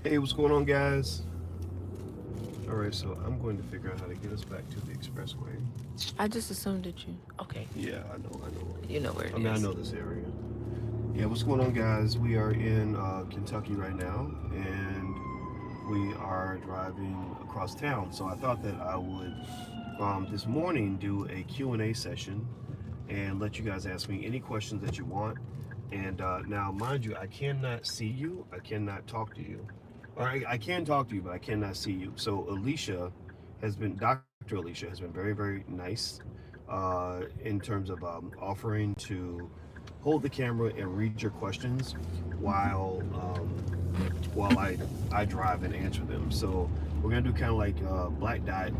Hey, what's going on, guys? All right, so I'm going to figure out how to get us back to the expressway. I just assumed that you. Okay, Yeah, I know. you know where I it mean, I is. know this area. Yeah, what's going on, guys? We are in Kentucky right now, and we are driving across town. So I thought that I would this morning do a Q&A session and let you guys ask me any questions that you want. And now, mind you, I cannot see you. I cannot talk to you. Or I can talk to you, but I cannot see you. So Dr. Alicia has been very, very nice in terms of offering to hold the camera and read your questions while I drive and answer them. So we're gonna do kind of like Black Dot,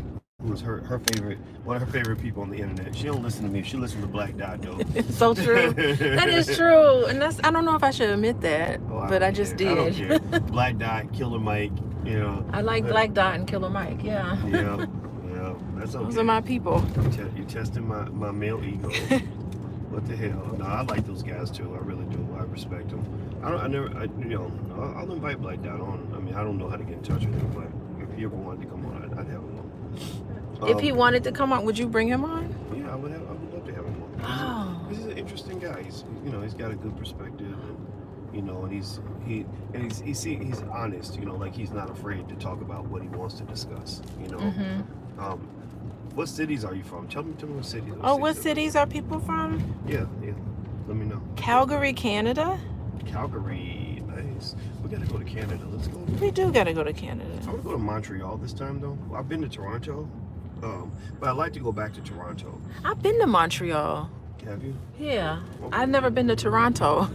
who is her favorite, one of her favorite people on the internet. She don't listen to me. She listens to Black Dot though. It's so true. That is true, and I don't know if I should admit that, Oh, I but I don't just care. I don't did. care. Black Dot, Killer Mike, you know. I like Black Dot and Killer Mike. Yeah. Yeah, that's okay. Those are my people. You're testing my male ego. What the hell? No, I like those guys too. I really do. I respect them. I'll invite Black Dot on. I mean, I don't know how to get in touch with him, but if he ever wanted to come on, I'd have him on. If he wanted to come on, would you bring him on? Yeah, I would love to have him on. Oh. He's an interesting guy. He's got a good perspective, and he's honest. Like he's not afraid to talk about what he wants to discuss. What cities are you from? Tell me what cities. What cities are people from? Yeah. Let me know. Calgary, Canada. Calgary, nice. We gotta go to Canada. Let's go. We do gotta go to Canada. I want to go to Montreal this time though. Well, I've been to Toronto, but I'd like to go back to Toronto. I've been to Montreal. Have you? Yeah, Okay. I've never been to Toronto.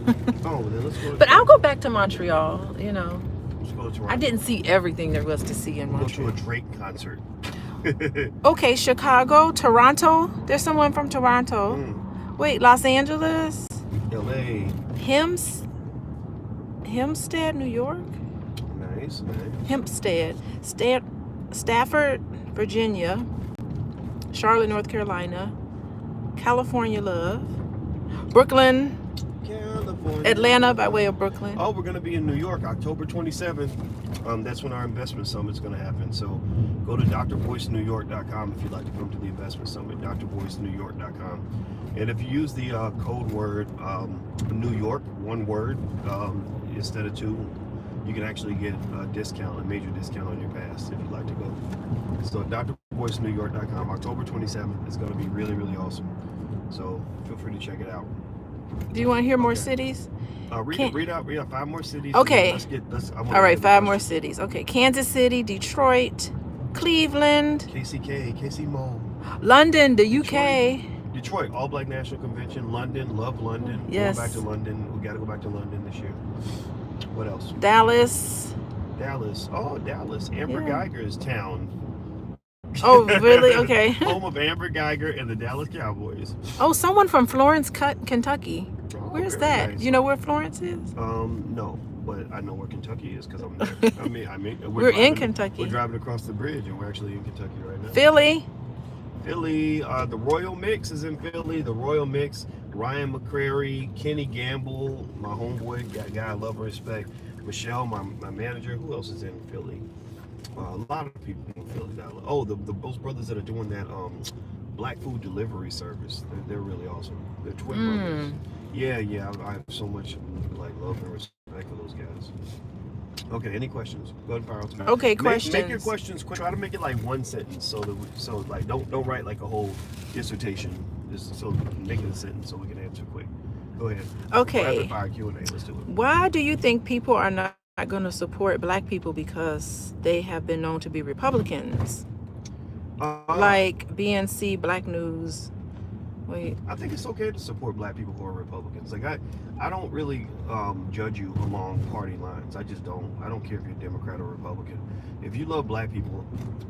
Oh, then let's go. But I'll go back to Montreal. Let's go to Toronto. I didn't see everything there was to see in Montreal. Go to a Drake concert. Okay, Chicago, Toronto. There's someone from Toronto. Wait, Los Angeles, L.A. Hempstead, New York. Nice. Hempstead, Stafford, Virginia, Charlotte, North Carolina, California, love, Brooklyn, California. Atlanta by way of Brooklyn. Oh, we're going to be in New York, October 27th. That's when our investment summit's going to happen. So go to drboycenewyork.com if you'd like to come to the investment summit, drboycenewyork.com. And if you use the code word New York, one word, instead of two, you can actually get a major discount on your pass if you'd like to go. So drboycenewyork.com, October 27th. It's going to be really, really awesome. So feel free to check it out. Do you want to hear more cities? Read out 5 more cities. Okay. All right, 5 more cities. Okay, Kansas City, Detroit, Cleveland, KC Mall, London, the UK. Detroit, All Black National Convention, London, love London. Yes. Going back to London. We got to go back to London this year. What else? Dallas. Oh, Dallas. Amber Geiger's town. Oh, really? Okay. Home of Amber Geiger and the Dallas Cowboys. Oh, someone from Florence, Kentucky. Where's that? Nice. You know where Florence is? No, but I know where Kentucky is because I'm there. I mean, we're in Kentucky. We're driving across the bridge, and we're actually in Kentucky right now. Philly, the Royal Mix is in Philly. The Royal Mix, Ryan McCrary, Kenny Gamble, my homeboy, guy I love and respect. Michelle, my manager. Who else is in Philly? A lot of people in Philly. Oh, those brothers that are doing that black food delivery service. They're really awesome. They're twin brothers. Yeah. I have so much love and respect for those guys. Okay, any questions? Go ahead and fire out to me. Okay, questions. Make your questions quick. Try to make it like one sentence, so don't write like a whole dissertation. Just so make it a sentence so we can answer quick. Go ahead. Okay. Rapid fire Q&A. Let's do it. Why do you think people are not going to support black people because they have been known to be Republicans? Like BNC, Black News. Wait. I think it's okay to support black people who are Republicans. Like I don't really judge you along party lines. I just don't. I don't care if you're Democrat or Republican. If you love black people,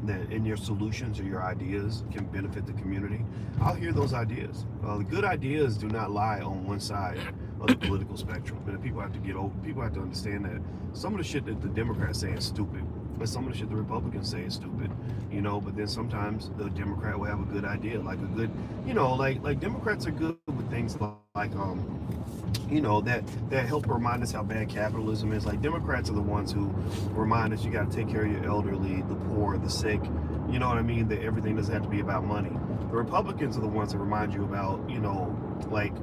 and your solutions or your ideas can benefit the community, I'll hear those ideas. The good ideas do not lie on one side of the political spectrum. But people have to understand that some of the shit that the Democrats say is stupid. But some of the shit the Republicans say is stupid, but then sometimes the Democrat will have a good idea, like a good, like Democrats are good with with things like that help remind us how bad capitalism is. Like, Democrats are the ones who remind us you got to take care of your elderly, the poor, the sick. You know what I mean? That everything doesn't have to be about money. The Republicans are the ones that remind you about, like,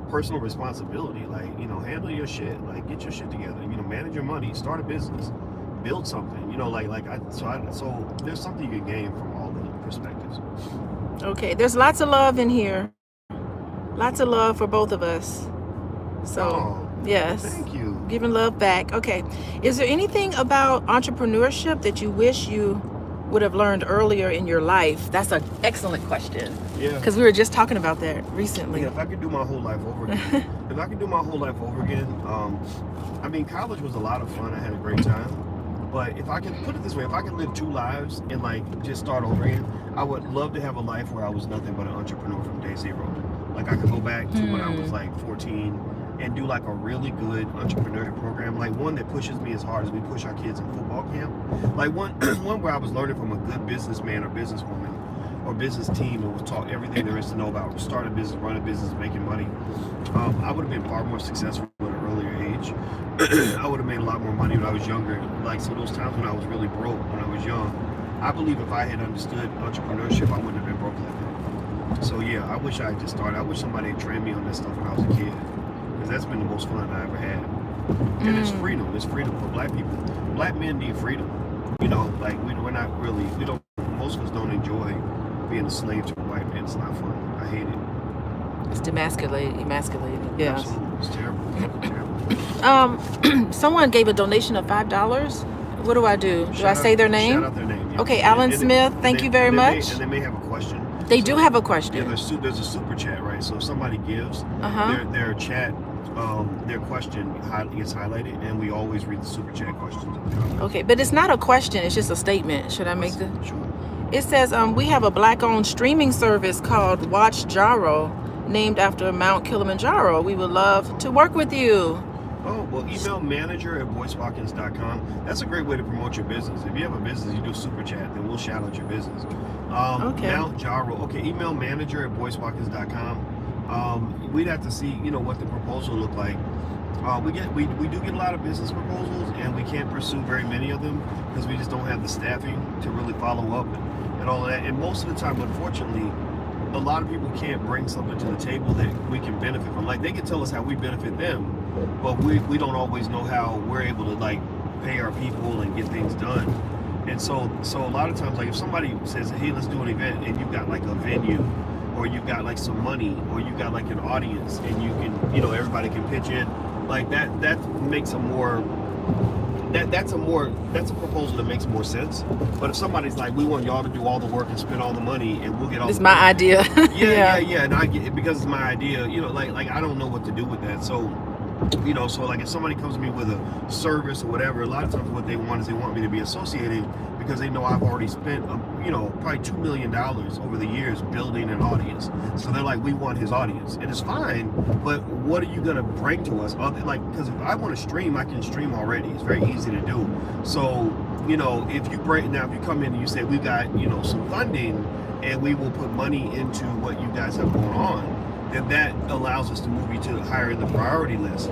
personal responsibility. Like, handle your shit. Like, get your shit together. Manage your money. Start a business. Build something. So there's something you can gain from all the perspectives. Okay, there's lots of love in here. Lots of love for both of us. So, yes. Thank you. Giving love back. Okay. Is there anything about entrepreneurship that you wish you would have learned earlier in your life? That's an excellent question. Yeah. Because we were just talking about that recently. Yeah, if I could do my whole life over again. College was a lot of fun. I had a great time. But if I can put it this way, if I could live 2 lives and just start over again, I would love to have a life where I was nothing but an entrepreneur from day zero. Like, I could go back to when I was 14 and do a really good entrepreneurial program, like one that pushes me as hard as we push our kids in football camp. Like one where I was learning from a good businessman or businesswoman or business team and was taught everything there is to know about starting a business, running a business, making money. I would have been far more successful at an earlier age. I would have made a lot more money when I was younger. So those times when I was really broke when I was young, I believe if I had understood entrepreneurship, I wouldn't have been broke like that. So yeah, I wish I had just started. I wish somebody had trained me on this stuff when I was a kid, because that's been the most fun I ever had. And it's freedom. It's freedom for black people. Black men need freedom. We're not really. Most of us don't enjoy being a slave to a white man. It's not fun. I hate it. It's emasculating. Yeah. Absolutely. It's terrible. Someone gave a donation of $5. What do I do? Do I say their name? Shout out their name. Yeah. Okay, Alan Smith. Thank you very much. And they may have a question. They do have a question. Yeah, there's a super chat, right? So if somebody gives their chat, their question gets highlighted, and we always read the super chat questions. Okay, but it's not a question. It's just a statement. Should I make the? Sure. It says we have a black-owned streaming service called Watch Jaro, named after Mount Kilimanjaro. We would love to work with you. Oh, well, email manager@boycewatkins.com. That's a great way to promote your business. If you have a business, you do super chat, then we'll shout out your business. Okay. Mount Jaro. Okay, email manager@boycewatkins.com. We'd have to see, what the proposal looked like. We do get a lot of business proposals, and we can't pursue very many of them because we just don't have the staffing to really follow up and all of that. And most of the time, unfortunately, a lot of people can't bring something to the table that we can benefit from. Like, they can tell us how we benefit them, but we don't always know how we're able to pay our people and get things done. And so a lot of times, if somebody says, hey, let's do an event, and you've got a venue, or you've got some money, or you've got an audience, and you can, everybody can pitch in, that makes that's a proposal that makes more sense. But if somebody's we want y'all to do all the work and spend all the money, and we'll get all it's my idea. Yeah, and I get it because it's my idea, I don't know what to do with that. So if somebody comes to me with a service or whatever, a lot of times what they want is they want me to be associated because they know I've already spent, probably $2 million over the years building an audience. So they're we want his audience. And it's fine, but what are you going to bring to us? Because if I want to stream, I can stream already. It's very easy to do. So, if you come in and you say, we got, some funding and we will put money into what you guys have going on, then that allows us to move you to higher in the priority list.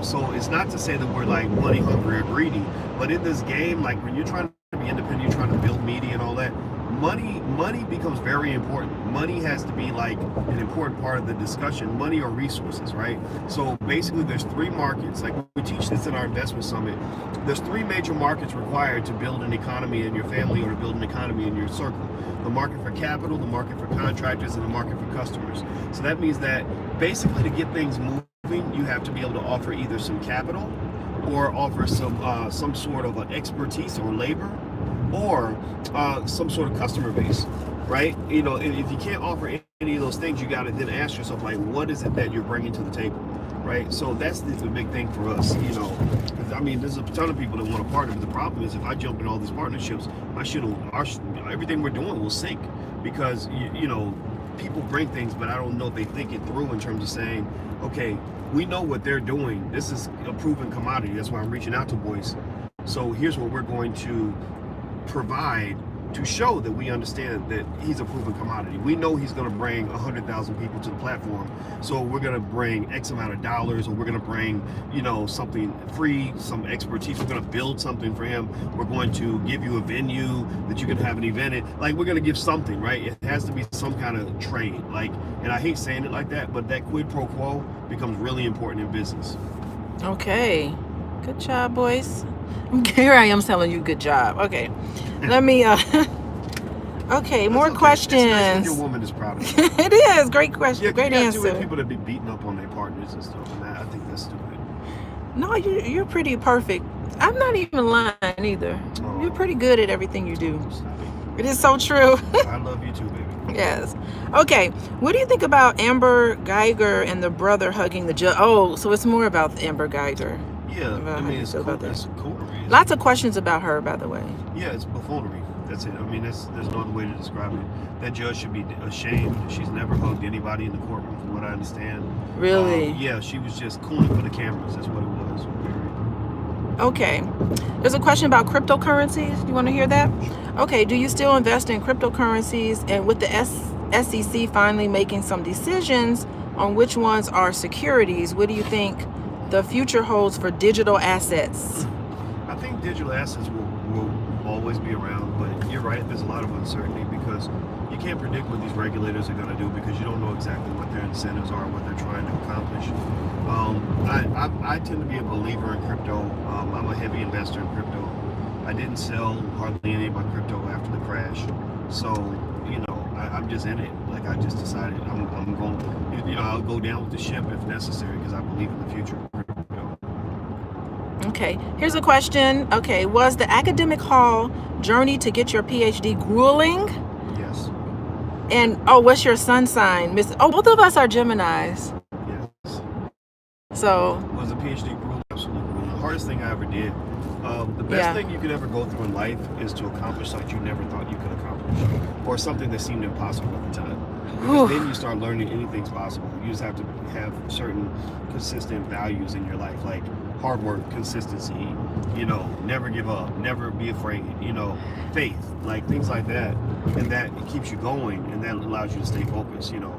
So it's not to say that we're money hungry or greedy, but in this game, when you're trying to be independent, you're trying to build media and all that, money becomes very important. Money has to be an important part of the discussion, money or resources, right? So basically there's 3 markets, we teach this in our investment summit. There's 3 major markets required to build an economy in your family or to build an economy in your circle. The market for capital, the market for contractors, and the market for customers. So that means that basically to get things moving, you have to be able to offer either some capital or offer some sort of expertise or labor, or some sort of customer base, right? If you can't offer any of those things, you got to then ask yourself, what is it that you're bringing to the table, right? So that's the big thing for us, because there's a ton of people that want to partner, but the problem is if I jump in all these partnerships, everything we're doing will sink because people bring things, but I don't know if they think it through in terms of saying, okay, we know what they're doing. This is a proven commodity. That's why I'm reaching out to Boyce. So here's what we're going to provide to show that we understand that he's a proven commodity. We know he's going to bring 100,000 people to the platform, so we're going to bring X amount of dollars, or we're going to bring, you know, something free, some expertise. We're going to build something for him. We're going to give you a venue that you can have an event in. Like, we're going to give something, right? It has to be some kind of trade. Like, and I hate saying it like that, but that quid pro quo becomes really important in business. Okay, good job, Boyce. Here I am telling you good job. Okay, let me okay, more okay. questions. It's nice when your woman is proud of you. It is. Great question. Yeah, great you answer. got people that be beating up on their partners and stuff, and I think that's stupid. No, you're pretty perfect. I'm not even lying either. Oh. You're pretty good at everything you do. It is so true. I love you too, baby. Yes. Okay. What do you think about Amber Geiger and the brother hugging the judge? Oh, so it's more about Amber Geiger. Yeah, I mean, it's cool. Lots of questions about her, by the way. Yeah, it's buffoonery. That's it. I mean, there's no other way to describe it. That judge should be ashamed. She's never hugged anybody in the courtroom, from what I understand. Really? Yeah, she was just cooling for the cameras. That's what it was. Okay. There's a question about cryptocurrencies. You want to hear that? Okay. Do you still invest in cryptocurrencies? And with the SEC finally making some decisions on which ones are securities, what do you think the future holds for digital assets? I think digital assets will always be around, but you're right, there's a lot of uncertainty because you can't predict what these regulators are going to do because you don't know exactly what their incentives are, what they're trying to accomplish. I tend to be a believer in crypto. I'm a heavy investor in crypto. I didn't sell hardly any of my crypto after the crash, so you know I'm just in it. Like, I just decided I'm going, you know, I'll go down with the ship if necessary because I believe in the future of crypto. Okay, here's a question. Okay, was the academic hall journey to get your PhD grueling? Yes. And oh, what's your sun sign, Miss? Oh, both of us are Geminis. Yes. So was the PhD grueling? Absolutely grueling. The hardest thing I ever did. The best thing you could ever go through in life is to accomplish something you never thought you could accomplish, or something that seemed impossible at the time. Because then you start learning anything's possible. You just have to have certain consistent values in your life, like hard work, consistency, you know, never give up, never be afraid, you know, faith, like things like that. And that keeps you going, and that allows you to stay focused, you know.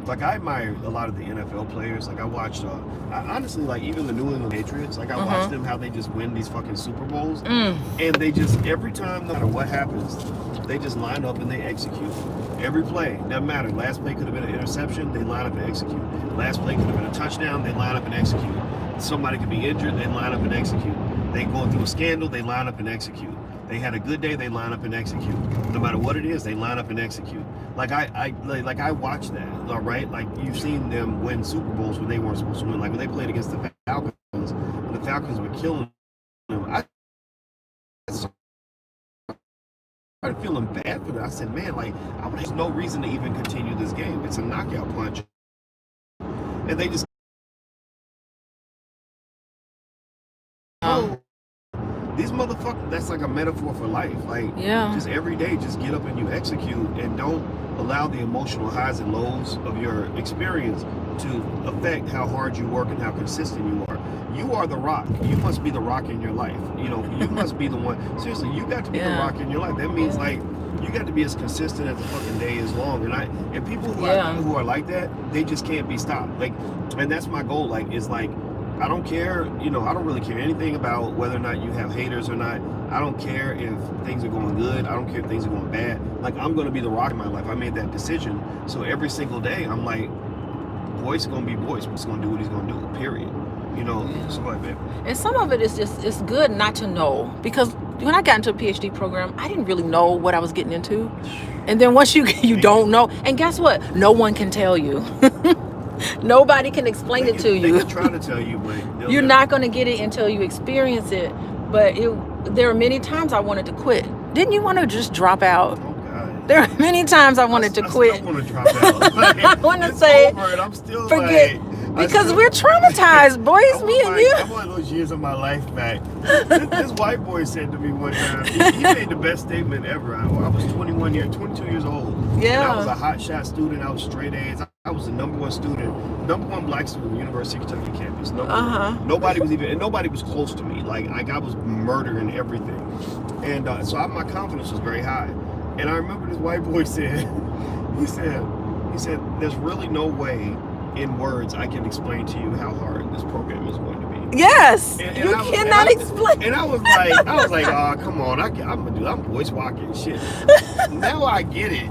Like, I admire a lot of the NFL players. Like, I watched, honestly, like, even the New England Patriots, like, I watched them, how they just win these fucking Super Bowls. And they just, every time, no matter what happens, they just line up and they execute. Every play, doesn't matter. Last play could have been an interception, they line up and execute. Last play could have been a touchdown, they line up and execute. Somebody could be injured, they line up and execute. They going through a scandal, they line up and execute. They had a good day, they line up and execute. No matter what it is, they line up and execute. Like I watch that, all right? Like, you've seen them win Super Bowls when they weren't supposed to win. Like when they played against the Falcons, and the Falcons were killing them. I started feeling bad for them. I said, man, like, there's no reason to even continue this game. It's a knockout punch. And they just these motherfuckers, that's like a metaphor for life. Like, just every day, just get up and you execute, and don't allow the emotional highs and lows of your experience to affect how hard you work and how consistent you are. You are the rock. You must be the rock in your life. You know, you must be the one. Seriously, you got to be the rock in your life. That means, like, you got to be as consistent as the fucking day is long. And people who are like that, they just can't be stopped. Like, and that's my goal. Like, is like, I don't care, you know, I don't really care anything about whether or not you have haters or not. I don't care if things are going good. I don't care if things are going bad. Like, I'm going to be the rock in my life. I made that decision. So every single day, I'm like, Boyce is going to be Boyce. He's going to do what he's going to do, period. You know, so what, baby? And some of it is just, it's good not to know. Because when I got into a PhD program, I didn't really know what I was getting into. And then once you don't know, and guess what? No one can tell you. Nobody can explain it to you. They can try to tell you, but you're not going to get it until you experience it. But there are many times I wanted to quit. Didn't you want to just drop out? Oh, God. There are many times I wanted to quit. I still want to drop out. Like, I want to say, over, and I'm still forget. like, Because we're traumatized, boys, me and you. I want those years of my life back. This white boy said to me one time, he made the best statement ever. I was 22 years old. Yeah. And I was a hot shot student. I was straight A's. I was the number one black student on the University of Kentucky campus. Nobody was close to me. Like I was murdering everything. And so my confidence was very high. And I remember this white boy said, he said, there's really no way in words I can explain to you how hard this program is going to be. Yes, you cannot explain. And I was like, oh, come on, I'm Boyce Watkins, shit. Now I get it.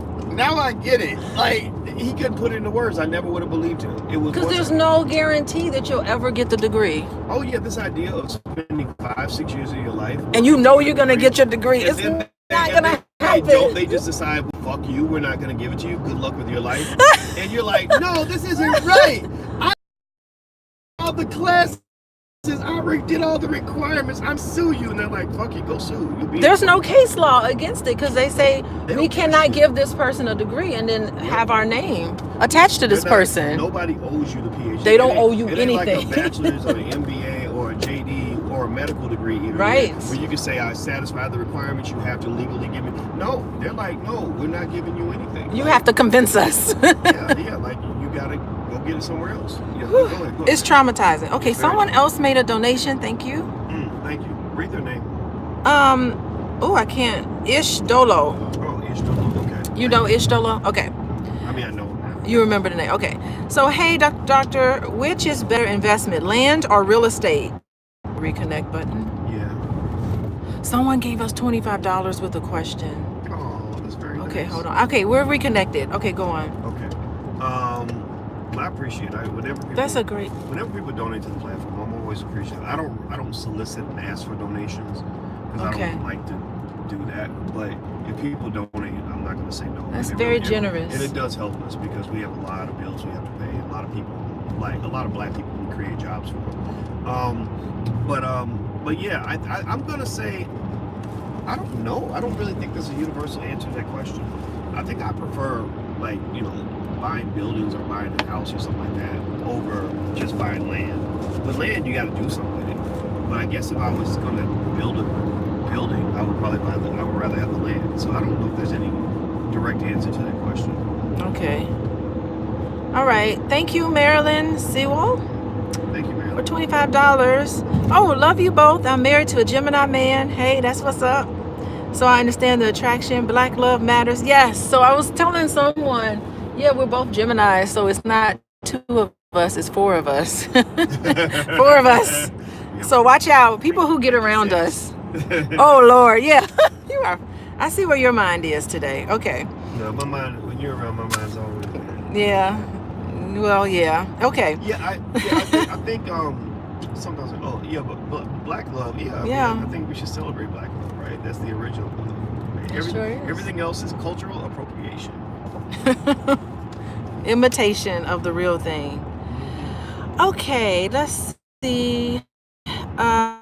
Like, he couldn't put it into words. I never would have believed him. It was because there's no guarantee that you'll ever get the degree. Oh yeah, this idea of spending 5-6 years of your life, and you know you're gonna get your degree. It's not gonna happen. They just decide, well, fuck you, we're not gonna give it to you. Good luck with your life. And you're like, no, this isn't right. All the classes, I already did all the requirements. I'm sue you, and they're like, fuck you, go sue. There's no case law against it because they say we cannot give this person a degree and then have our name attached to this person. Nobody owes you the PhD. They don't owe you anything. Like a bachelor's or an MBA or a JD or a medical degree, even, right? Where you can say I satisfy the requirements. You have to legally give me. No, they're like, no, we're not giving you anything. You have to convince us. yeah, like you gotta go get it somewhere else. Yeah, go ahead. It's traumatizing. Okay, someone else made a donation. Thank you. Thank you. Read their name. Oh, I can't. Ish Dolo. Oh, Ish Dolo. Okay. You know Ish Dolo? Okay. I mean, I know him now. You remember the name? Okay. So, hey, doctor, which is better investment, land or real estate? Reconnect button. Yeah. Someone gave us $25 with a question. Oh, that's very nice. Okay, hold on. Okay, we're reconnected. Okay, go on. Okay. I appreciate it. Whenever people donate to the platform, I'm always appreciative. I don't solicit and ask for donations because I don't like to do that. But if people donate, I'm not going to say no. That's very generous. And it does help us because we have a lot of bills we have to pay. A lot of people, like a lot of black people, we create jobs for. But yeah, I'm going to say, I don't know. I don't really think there's a universal answer to that question. I think I prefer, like, buying buildings or buying a house or something like that over just buying land. With land, you got to do something with it. But I guess if I was going to build a building, I would rather have the land. So I don't know if there's any direct answer to that question. Okay. All right. Thank you, Marilyn Sewell. Thank you, Marilyn. For $25. Oh, love you both. I'm married to a Gemini man. Hey, that's what's up. So I understand the attraction. Black love matters. Yes. So I was telling someone, yeah, we're both Geminis, so it's not 2 of us, it's 4 of us. 4 of us. So watch out, people who get around us. Oh, Lord, yeah. You are. I see where your mind is today. Okay. No, my mind, when you're around, my mind's always there. Yeah. Well, yeah. Okay. Yeah, I think sometimes, but black love, yeah. I think we should celebrate black love, right? That's the original love. Everything else is cultural appropriation. Imitation of the real thing. Okay, let's see. The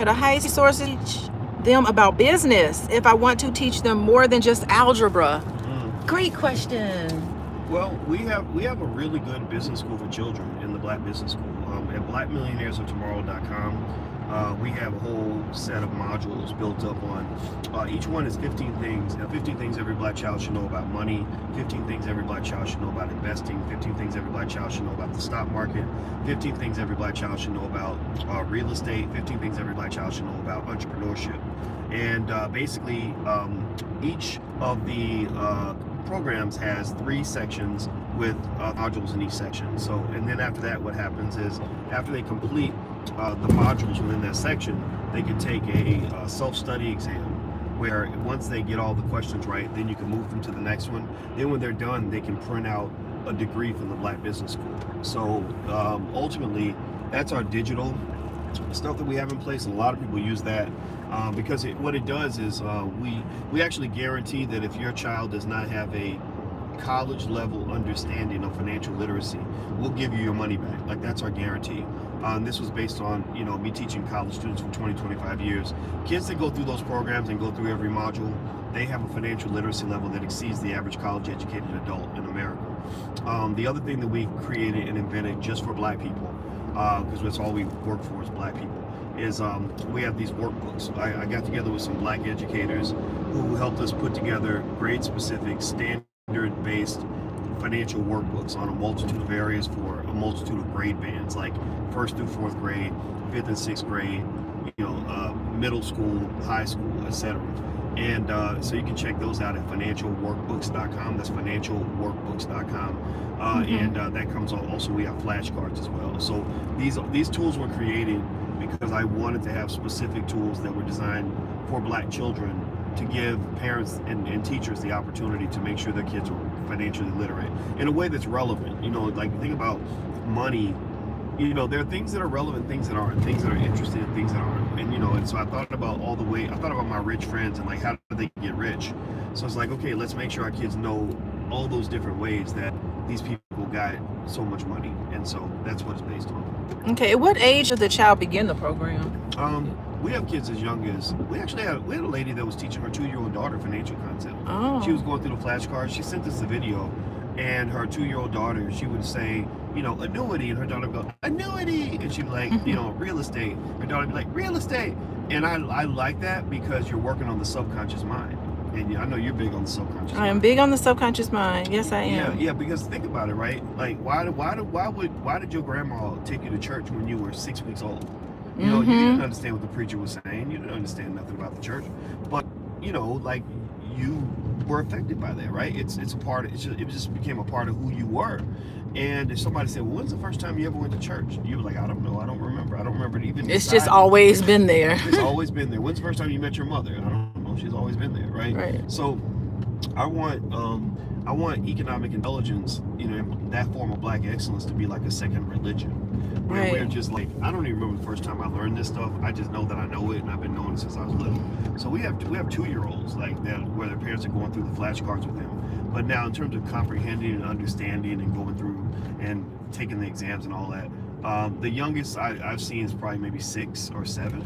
highest sources teach them about business if I want to teach them more than just algebra. Great question. Well, we have a really good business school for children in the Black Business School. At blackmillionairesoftomorrow.com, we have a whole set of modules built up on, each one is 15 things. 15 things every black child should know about money, 15 things every black child should know about investing, 15 things every black child should know about the stock market, 15 things every black child should know about real estate, 15 things every black child should know about entrepreneurship. And basically, each of the programs has 3 sections with modules in each section. So, and then after that, what happens is after they complete the modules within that section, they can take a self-study exam where once they get all the questions right, then you can move them to the next one. Then when they're done, they can print out a degree from the Black Business School. So ultimately, that's our digital stuff that we have in place, and a lot of people use that because what it does is we actually guarantee that if your child does not have a college level understanding of financial literacy, we'll give you your money back. Like, that's our guarantee. This was based on, you know, me teaching college students for 25 years. Kids that go through those programs and go through every module, they have a financial literacy level that exceeds the average college educated adult in America. The other thing that we created and invented just for black people, because that's all we work for is black people, is we have these workbooks. I got together with some black educators who helped us put together grade-specific, standard-based financial workbooks on a multitude of areas for a multitude of grade bands, like 1st through 4th grade, 5th and 6th grade, you know, middle school, high school, etc. And so you can check those out at financialworkbooks.com. That's financialworkbooks.com. And that comes on. Also, we have flashcards as well. So these tools were created because I wanted to have specific tools that were designed for black children to give parents and teachers the opportunity to make sure their kids are financially literate in a way that's relevant. You know, like, think about money. You know, there are things that are relevant, things that aren't, things that are interesting, and things that aren't. And, you know, and so I thought about my rich friends and, like, how do they get rich? So it's like, okay, let's make sure our kids know all those different ways that these people got so much money. And so that's what it's based on. Okay, at what age did the child begin the program? We have kids as young as, we had a lady that was teaching her 2-year-old daughter financial concept. Oh. She was going through the flashcards. She sent us the video, and her 2-year-old daughter, she would say, you know, annuity, and her daughter would go, annuity, and she'd be like, you know, real estate. Her daughter would be like, real estate. And I like that because you're working on the subconscious mind. And I know you're big on the subconscious mind. I am big on the subconscious mind. Yes, I am. Yeah, because think about it, right? Like, why did your grandma take you to church when you were 6 weeks old? You know, you didn't understand what the preacher was saying. You didn't understand nothing about the church. But, you know, like, you were affected by that, right? It's a part of, it just became a part of who you were. And if somebody said, well, when's the first time you ever went to church? You were like, I don't know. I don't remember it even. It's just always been there. It's always been there. When's the first time you met your mother? I don't know. She's always been there, right? Right. So I want economic intelligence, you know, that form of black excellence to be like a second religion. Where Right. we're just like, I don't even remember the first time I learned this stuff. I just know that I know it, and I've been knowing it since I was little. So we have 2-year-olds like that, where their parents are going through the flashcards with them. But now, in terms of comprehending and understanding and going through and taking the exams and all that, the youngest I've seen is probably maybe 6 or 7.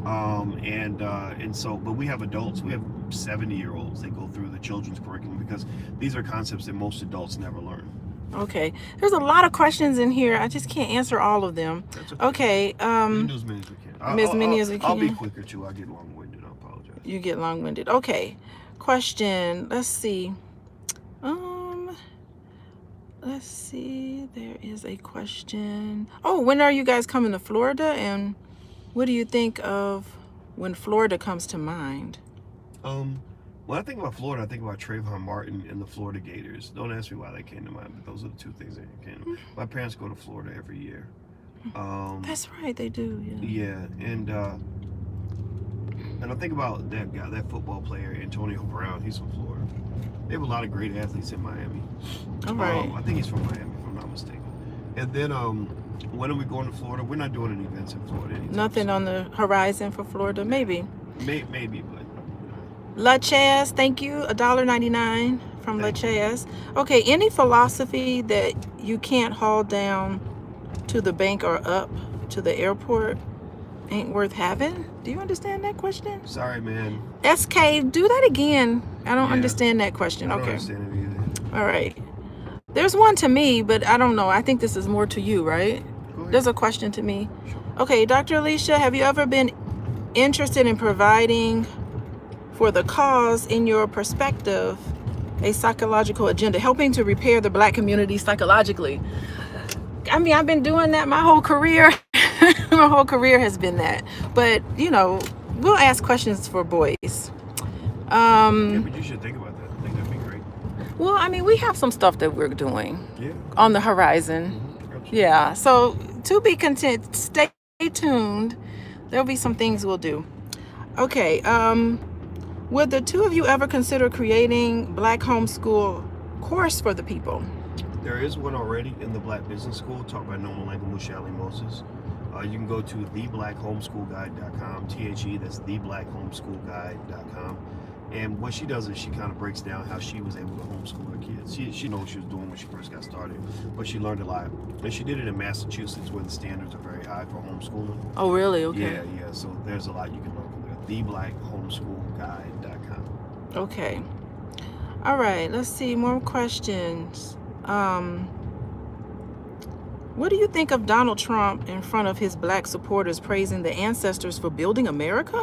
And so, but we have adults. We have 70-year-olds that go through the children's curriculum because these are concepts that most adults never learn. Okay. There's a lot of questions in here. I just can't answer all of them. That's okay. We can do as many as we can. As many as we I'll be can. quicker too. I get long-winded. I apologize. You get long-winded. Okay. Question. Let's see. Let's see. There is a question. Oh, when are you guys coming to Florida? And what do you think of when Florida comes to mind? When I think about Florida, I think about Trayvon Martin and the Florida Gators. Don't ask me why that came to mind, but those are the two things that came to mind. My parents go to Florida every year. That's right, they do. Yeah. Yeah, and I think about that guy, that football player, Antonio Brown. He's from Florida. They have a lot of great athletes in Miami. All right. I think he's from Miami, if I'm not mistaken. And then, when are we going to Florida? We're not doing any events in Florida anytime Nothing soon. on the horizon for Florida? Maybe. Maybe, but. La Chaz, thank you. $1.99 from La Chaz. Okay, any philosophy that you can't haul down to the bank or up to the airport ain't worth having? Do you understand that question? Sorry, man. SK, do that again. I don't Yeah. understand that question. I don't Okay. understand it either. All right. There's one to me, but I don't know. I think this is more to you, right? Go ahead. There's a question to me. Sure. Okay, Dr. Alicia, have you ever been interested in providing for the cause in your perspective a psychological agenda, helping to repair the black community psychologically? I mean, I've been doing that my whole career. My whole career has been that. But, you know, we'll ask questions for Boyce. Yeah, but you should think about that. I think that'd be great. Well, I mean, we have some stuff that we're doing Yeah. on the horizon. Absolutely. Yeah, so to be content, stay tuned. There'll be some things we'll do. Okay, would the two of you ever consider creating Black Homeschool course for the people? There is one already in the Black Business School, taught by Noma Langamushali Moses. You can go to theblackHomeschoolGuide.com, THE, that's theblackHomeschoolGuide.com. And what she does is she kind of breaks down how she was able to homeschool her kids. She knows what she was doing when she first got started, but she learned a lot. And she did it in Massachusetts, where the standards are very high for homeschooling. Oh, really? Okay. Yeah. So there's a lot you can learn from there. TheBlackHomeschoolGuide.com. Okay. All right. Let's see more questions. What do you think of Donald Trump in front of his black supporters praising the ancestors for building America?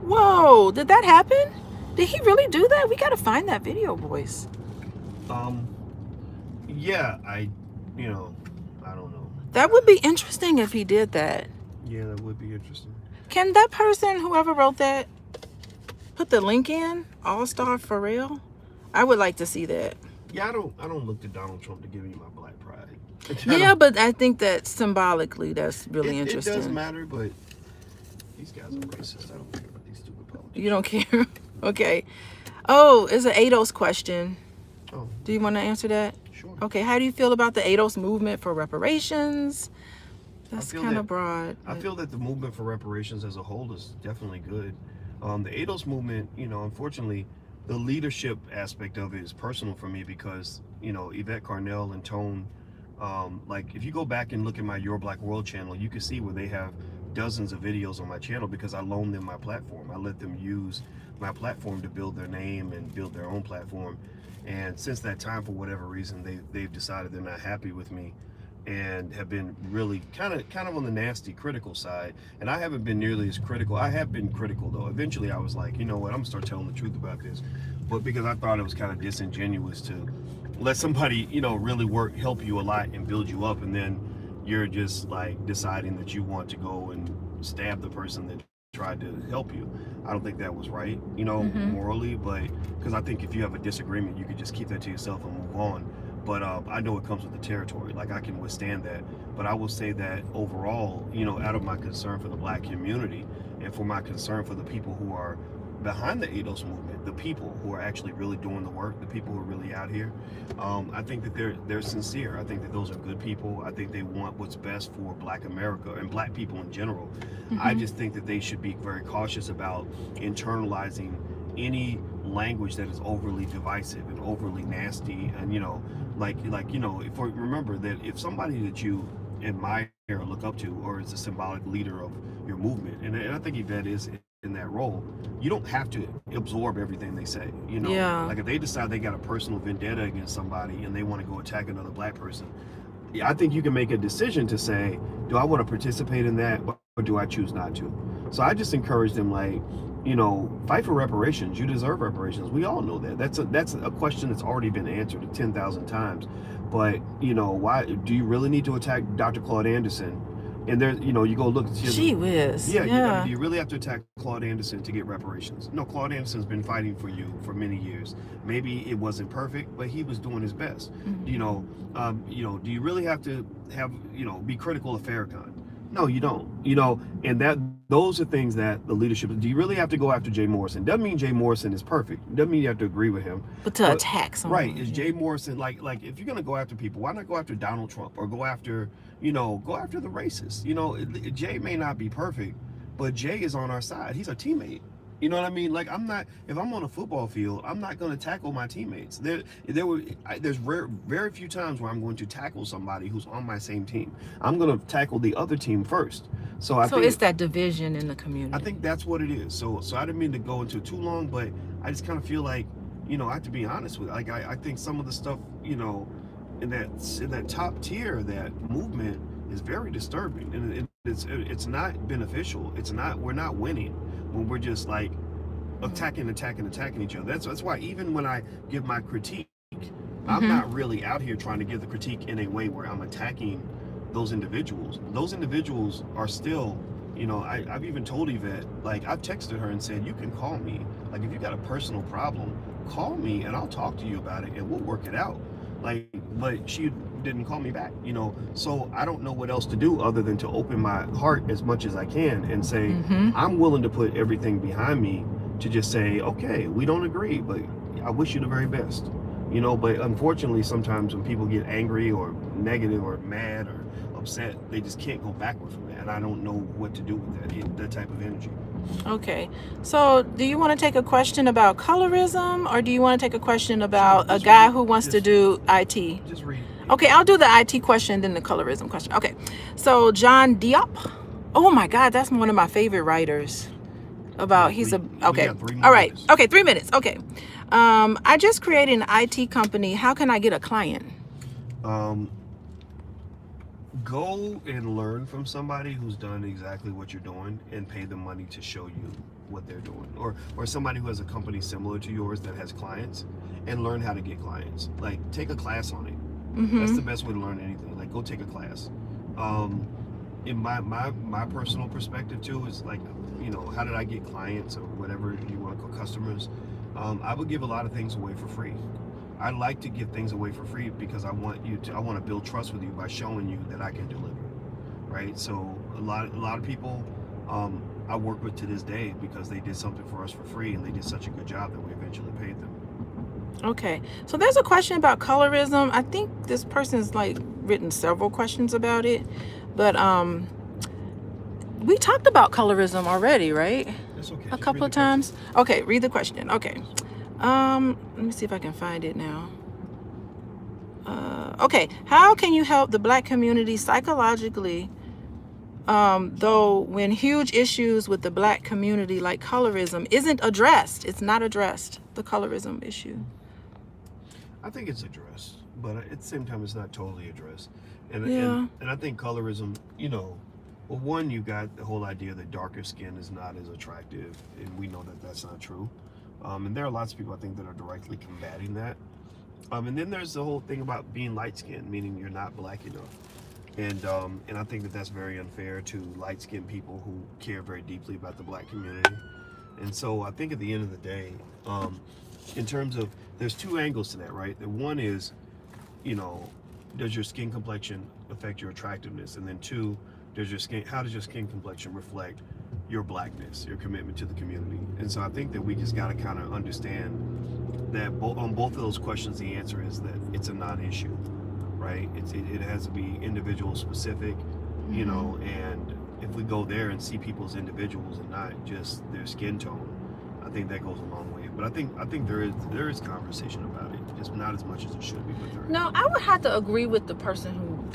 Whoa, did that happen? Did he really do that? We got to find that video, Boyce. Yeah, I don't know. That would be interesting if he did that. Yeah, that would be interesting. Can that person, whoever wrote that, put the link in? All-Star for real? I would like to see that. Yeah, I don't look to Donald Trump to give me my black pride. Yeah, but I think that symbolically that's really interesting. It does matter, but these guys are racist. I don't care about these stupid politicians. You don't care? Okay. Oh, it's an ADOS question. Oh. Do you want to answer that? Sure. Okay. How do you feel about the ADOS movement for reparations? That's kind of broad. I feel that the movement for reparations as a whole is definitely good. The ADOS movement, unfortunately, the leadership aspect of it is personal for me because, Yvette Carnell and Tone, like if you go back and look at my Your Black World channel, you can see where they have dozens of videos on my channel because I loaned them my platform. I let them use my platform to build their name and build their own platform. And since that time, for whatever reason, they've decided they're not happy with me and have been really kind of on the nasty critical side. And I haven't been nearly as critical. I have been critical though. Eventually I was like, you know what, I'm gonna start telling the truth about this. But because I thought it was kind of disingenuous to let somebody, really help you a lot and build you up, and then you're just like deciding that you want to go and stab the person that tried to help you. I don't think that was right, morally, but because I think if you have a disagreement, you could just keep that to yourself and move on. But I know it comes with the territory. Like I can withstand that. But I will say that overall, out of my concern for the black community and for my concern for the people who are behind the ADOS movement, the people who are actually really doing the work, the people who are really out here, I think that they're sincere. I think that those are good people. I think they want what's best for Black America and Black people in general. I just think that they should be very cautious about internalizing any language that is overly divisive and overly nasty, and remember that if somebody that you admire or look up to, or is a symbolic leader of your movement, and I think Yvette is in that role, you don't have to absorb everything they say. Yeah. Like if they decide they got a personal vendetta against somebody and they want to go attack another black person, I think you can make a decision to say, do I want to participate in that, or do I choose not to? So I just encourage them, fight for reparations. You deserve reparations. We all know that. That's a question that's already been answered 10,000 times. But why do you really need to attack Dr. Claude Anderson? And there, you go look. Gee whiz. Yeah. Do you really have to attack Claude Anderson to get reparations? No, Claude Anderson's been fighting for you for many years. Maybe it wasn't perfect, but he was doing his best. Do you really have to be critical of Farrakhan? No, you don't. And those are things that the leadership. Do you really have to go after Jay Morrison? Doesn't mean Jay Morrison is perfect. Doesn't mean you have to agree with him. But to attack someone. Right? Is Jay Morrison like if you're gonna go after people, why not go after Donald Trump or go after the racists? Jay may not be perfect, but Jay is on our side. He's a teammate. You know what I mean? Like if I'm on a football field, I'm not going to tackle my teammates. There's very few times where I'm going to tackle somebody who's on my same team. I'm going to tackle the other team first. So I think it's that division in the community. I think that's what it is. So I didn't mean to go into it too long, but I just kind of feel like, I have to be honest with it. Like I think some of the stuff, in that top tier, that movement is very disturbing, and it's not beneficial. We're not winning when we're just like attacking each other. That's why even when I give my critique, I'm not really out here trying to give the critique in a way where I'm attacking those individuals. Those individuals are still, I've even told Yvette, I've texted her and said, you can call me. Like if you got a personal problem, call me and I'll talk to you about it and we'll work it out. But she didn't call me back, so I don't know what else to do other than to open my heart as much as I can and say, I'm willing to put everything behind me to just say, okay, we don't agree, but I wish you the very best, but unfortunately sometimes when people get angry or negative or mad or upset. They just can't go backward from that, and I don't know what to do with that type of energy. Okay, so do you want to take a question about colorism, or do you want to take a question about a guy who wants to do IT? Just read. Okay, I'll do the IT question, then the colorism question. Okay, so John Diop. Oh my God, that's one of my favorite writers. Okay. All right. Okay, 3 minutes. Okay. I just created an IT company. How can I get a client? Go and learn from somebody who's done exactly what you're doing and pay them money to show you what they're doing, or somebody who has a company similar to yours that has clients, and learn how to get clients. Like, take a class on it. That's the best way to learn anything. Like, go take a class. In my personal perspective too is like, how did I get clients or whatever you want to call customers? I would give a lot of things away for free. I like to give things away for free because I want to build trust with you by showing you that I can deliver, right? So a lot of people I work with to this day because they did something for us for free, and they did such a good job that we eventually paid them. Okay, so there's a question about colorism. I think this person's like written several questions about it, but we talked about colorism already, right? That's okay. A couple of times. Okay, read the question. Okay. Let me see if I can find it now. Okay, how can you help the Black community psychologically, though when huge issues with the Black community like colorism isn't addressed? It's not addressed, the colorism issue. I think it's addressed, but at the same time it's not totally addressed. Yeah. And I think colorism, well, one, you got the whole idea that darker skin is not as attractive, and we know that that's not true. And there are lots of people, I think, that are directly combating that. And then there's the whole thing about being light-skinned, meaning you're not Black enough. And I think that that's very unfair to light-skinned people who care very deeply about the Black community. And so I think at the end of the day, in terms of, there's two angles to that, right? The one is, does your skin complexion affect your attractiveness? And then two, how does your skin complexion reflect your Blackness, your commitment to the community? And so I think that we just got to kind of understand that on both of those questions, the answer is that it's a non-issue, right? It has to be individual specific, and if we go there and see people as individuals and not just their skin tone, I think that goes a long way. But I think there is conversation about it. It's not as much as it should be, but there is. No, I would have to agree with the person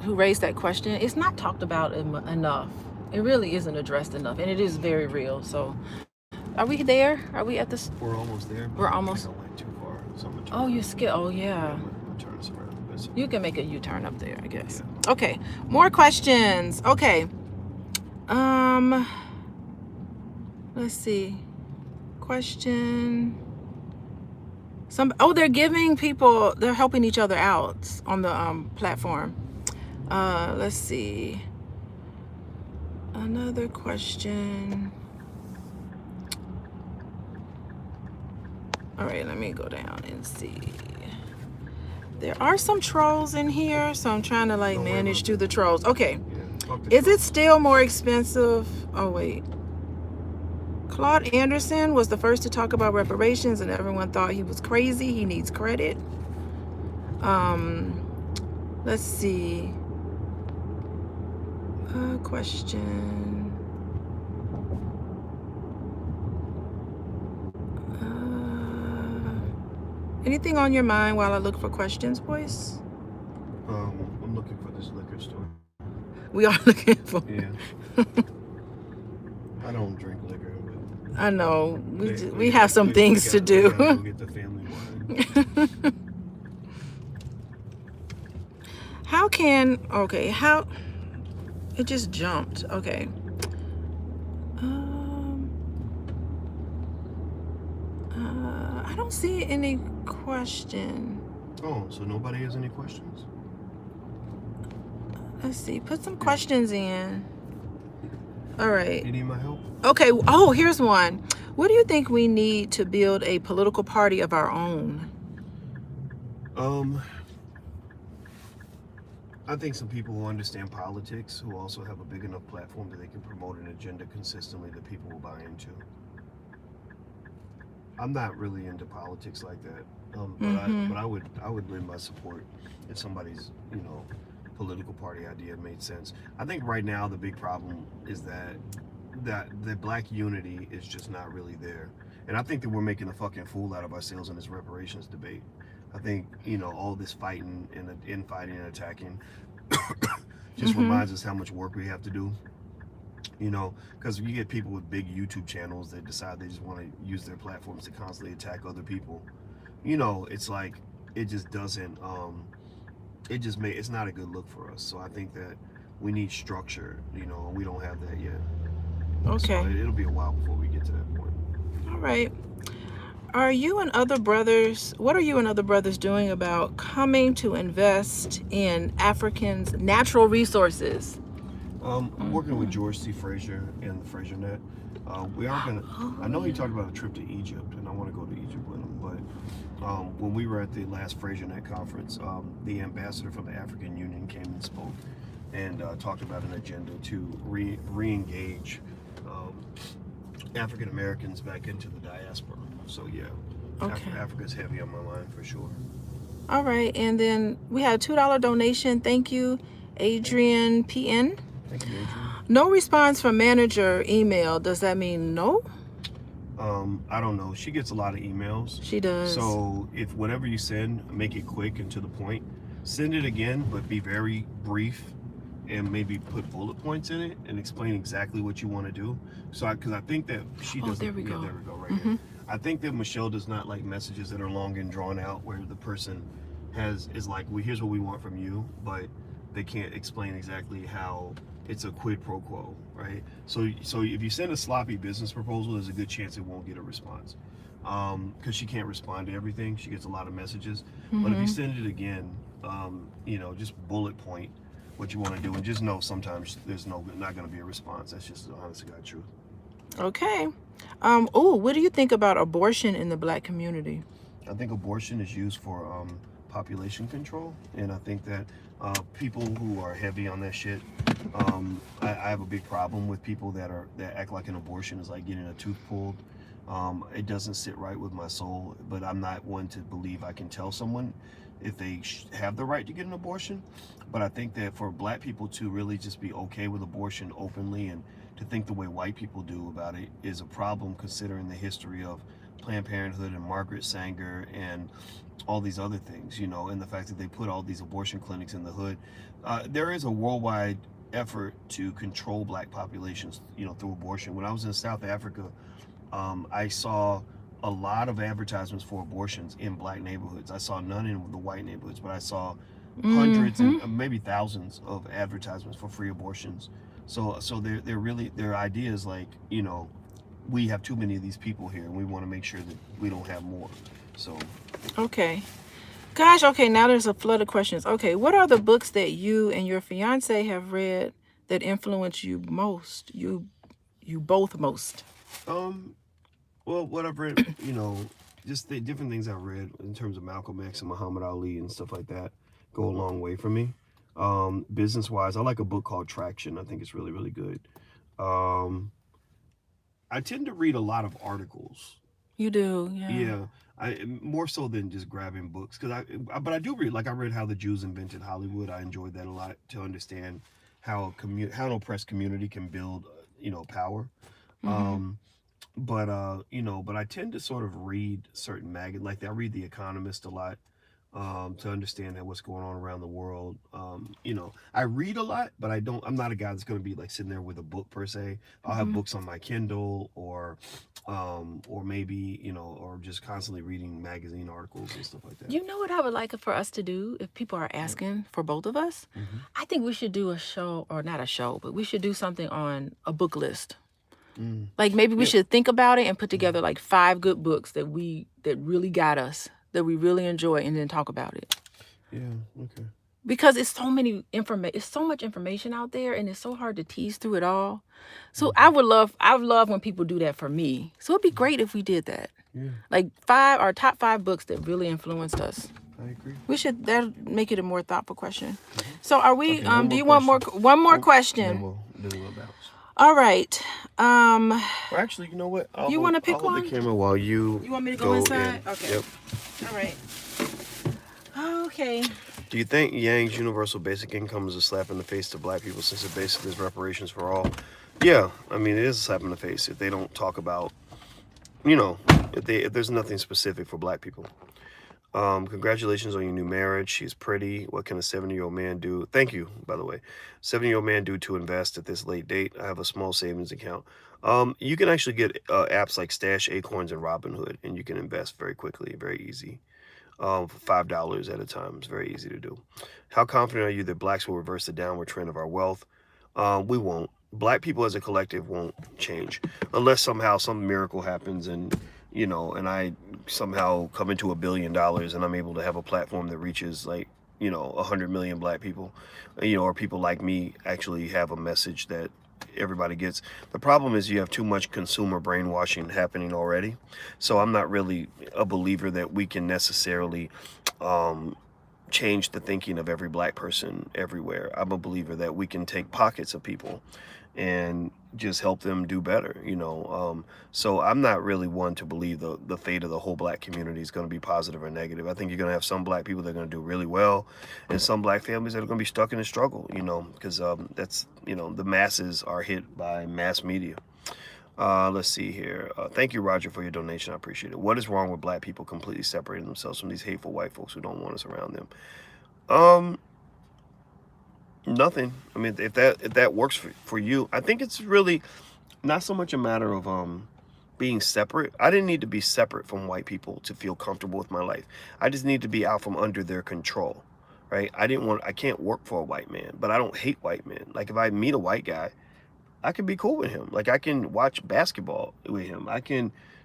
who raised that question. It's not talked about enough. It really isn't addressed enough, and it is very real. So, are we there? Are we at this? We're almost there. We're almost. I think I went too far. So I'm gonna turn oh, you skipped. Oh, yeah. I'm gonna turn this around. You can make a U-turn up there, I guess. Yeah. Okay, more questions. Okay. Let's see. Question. They're giving people. They're helping each other out on the platform. Let's see. Another question. All right, let me go down and see. There are some trolls in here, so I'm trying to manage through the trolls. Okay. Yeah, is it still more expensive? Oh, wait. Claude Anderson was the first to talk about reparations, and everyone thought he was crazy. He needs credit. Let's see. Question. Anything on your mind while I look for questions, Boyce? I'm looking for this liquor store. We are looking for. Yeah. I don't drink liquor, but I know we have some things to do. We gotta go get the family wine. How it just jumped. Okay. I don't see any question. Oh, so nobody has any questions? Let's see. Put some questions in. All right. You need my help? Okay. Oh, here's one. What do you think we need to build a political party of our own? I think some people who understand politics, who also have a big enough platform that they can promote an agenda consistently that people will buy into. I'm not really into politics like that. But I would lend my support if somebody's, political party idea made sense. I think right now the big problem is that the black unity is just not really there. And I think that we're making a fucking fool out of ourselves in this reparations debate. I think, all this fighting and infighting and attacking just reminds us how much work we have to do. Because you get people with big YouTube channels that decide they just want to use their platforms to constantly attack other people. It's like, it just doesn't, it's not a good look for us. So I think that we need structure, and we don't have that yet. Okay. So it'll be a while before we get to that point. All right. What are you and other brothers doing about coming to invest in Africans' natural resources? I'm working with George C. Frazier and the Frazier Net. We are gonna. I know he talked about a trip to Egypt, and I want to go to Egypt with him. But when we were at the last Frazier Net conference, the ambassador from the African Union came and spoke, and talked about an agenda to re-engage African Americans back into the diaspora. So yeah, Okay. Africa's heavy on my mind for sure. All right, and then we had a $2 donation. Thank you, Adrian PN. Thank you, Adrian. No response from manager email. Does that mean no? I don't know. She gets a lot of emails. She does. So if whatever you send, make it quick and to the point. Send it again, but be very brief, and maybe put bullet points in it and explain exactly what you want to do. So, because I think that she doesn't. There we go. There we go. Right here. I think that Michelle does not like messages that are long and drawn out, where the person is like, well, here's what we want from you, but they can't explain exactly how it's a quid pro quo, right? So if you send a sloppy business proposal, there's a good chance it won't get a response, because she can't respond to everything. She gets a lot of messages. But if you send it again, just bullet point what you want to do, and just know sometimes there's not going to be a response. That's just the honest to God truth. Okay. What do you think about abortion in the black community? I think abortion is used for population control, and I think that people who are heavy on that shit, I have a big problem with people that act like an abortion is like getting a tooth pulled. It doesn't sit right with my soul, but I'm not one to believe I can tell someone if they have the right to get an abortion. But I think that for black people to really just be okay with abortion openly and to think the way white people do about it is a problem, considering the history of Planned Parenthood and Margaret Sanger and all these other things, and the fact that they put all these abortion clinics in the hood. There is a worldwide effort to control black populations, through abortion. When I was in South Africa, I saw a lot of advertisements for abortions in black neighborhoods. I saw none in the white neighborhoods, but I saw hundreds and maybe thousands of advertisements for free abortions. So they're really, their idea is like, we have too many of these people here, and we want to make sure that we don't have more. So. Okay. Gosh, okay, now there's a flood of questions. Okay, what are the books that you and your fiance have read that influence you most? You both most? Well, what I've read, just the different things I've read in terms of Malcolm X and Muhammad Ali and stuff like that go a long way for me. Business-wise, I like a book called Traction. I think it's really, really good. I tend to read a lot of articles. You do, yeah. Yeah, I more so than just grabbing books, but I do read. Like I read How the Jews Invented Hollywood. I enjoyed that a lot to understand how an oppressed community can build, power. But I tend to sort of read certain magazines. Like I read The Economist a lot, to understand what's going on around the world. I read a lot, but I'm not a guy that's going to be like sitting there with a book per se. I'll have books on my Kindle or maybe, or just constantly reading magazine articles and stuff like that. You know what I would like for us to do if people are asking for both of us? I think we should do a show, or not a show, but we should do something on a book list. Like maybe we should think about it and put together like 5 good books that really got us, that we really enjoy, and then talk about it. Yeah, okay. Because it's so much information out there, and it's so hard to tease through it all. So I would love when people do that for me. So it'd be great if we did that. Yeah. Like our top 5 books that really influenced us. I agree. That'll make it a more thoughtful question. So are we, Okay, do you want one more question? Then we'll bounce. All right. Well, actually, you know what? You want to I'll pick hold one? the camera while you. You want me to go inside? In. Okay. Yep. All right. Okay. Do you think Yang's universal basic income is a slap in the face to black people since it basically is reparations for all? Yeah, I mean it is a slap in the face if they don't talk about, you know, if there's nothing specific for black people. Congratulations on your new marriage. She's pretty. What can a 70-year-old man do? Thank you, by the way. 70-year-old man do to invest at this late date? I have a small savings account. You can actually get apps like Stash, Acorns, and Robinhood, and you can invest very quickly, very easy. For $5 at a time. It's very easy to do. How confident are you that blacks will reverse the downward trend of our wealth? We won't. Black people as a collective won't change unless somehow some miracle happens and and I somehow come into $1 billion and I'm able to have a platform that reaches 100 million black people, or people like me actually have a message that everybody gets. The problem is you have too much consumer brainwashing happening already. So I'm not really a believer that we can necessarily change the thinking of every black person everywhere. I'm a believer that we can take pockets of people and just help them do better, so I'm not really one to believe the fate of the whole black community is going to be positive or negative. I think you're going to have some black people that are going to do really well and some black families that are going to be stuck in a struggle, because that's, the masses are hit by mass media. Let's see here. Thank you, Roger, for your donation. I appreciate it. What is wrong with black people completely separating themselves from these hateful white folks who don't want us around them? Nothing. I mean, if that works for you, I think it's really not so much a matter of being separate. I didn't need to be separate from white people to feel comfortable with my life. I just need to be out from under their control, right? I can't work for a white man, but I don't hate white men. Like if I meet a white guy, I can be cool with him. Like I can watch basketball with him.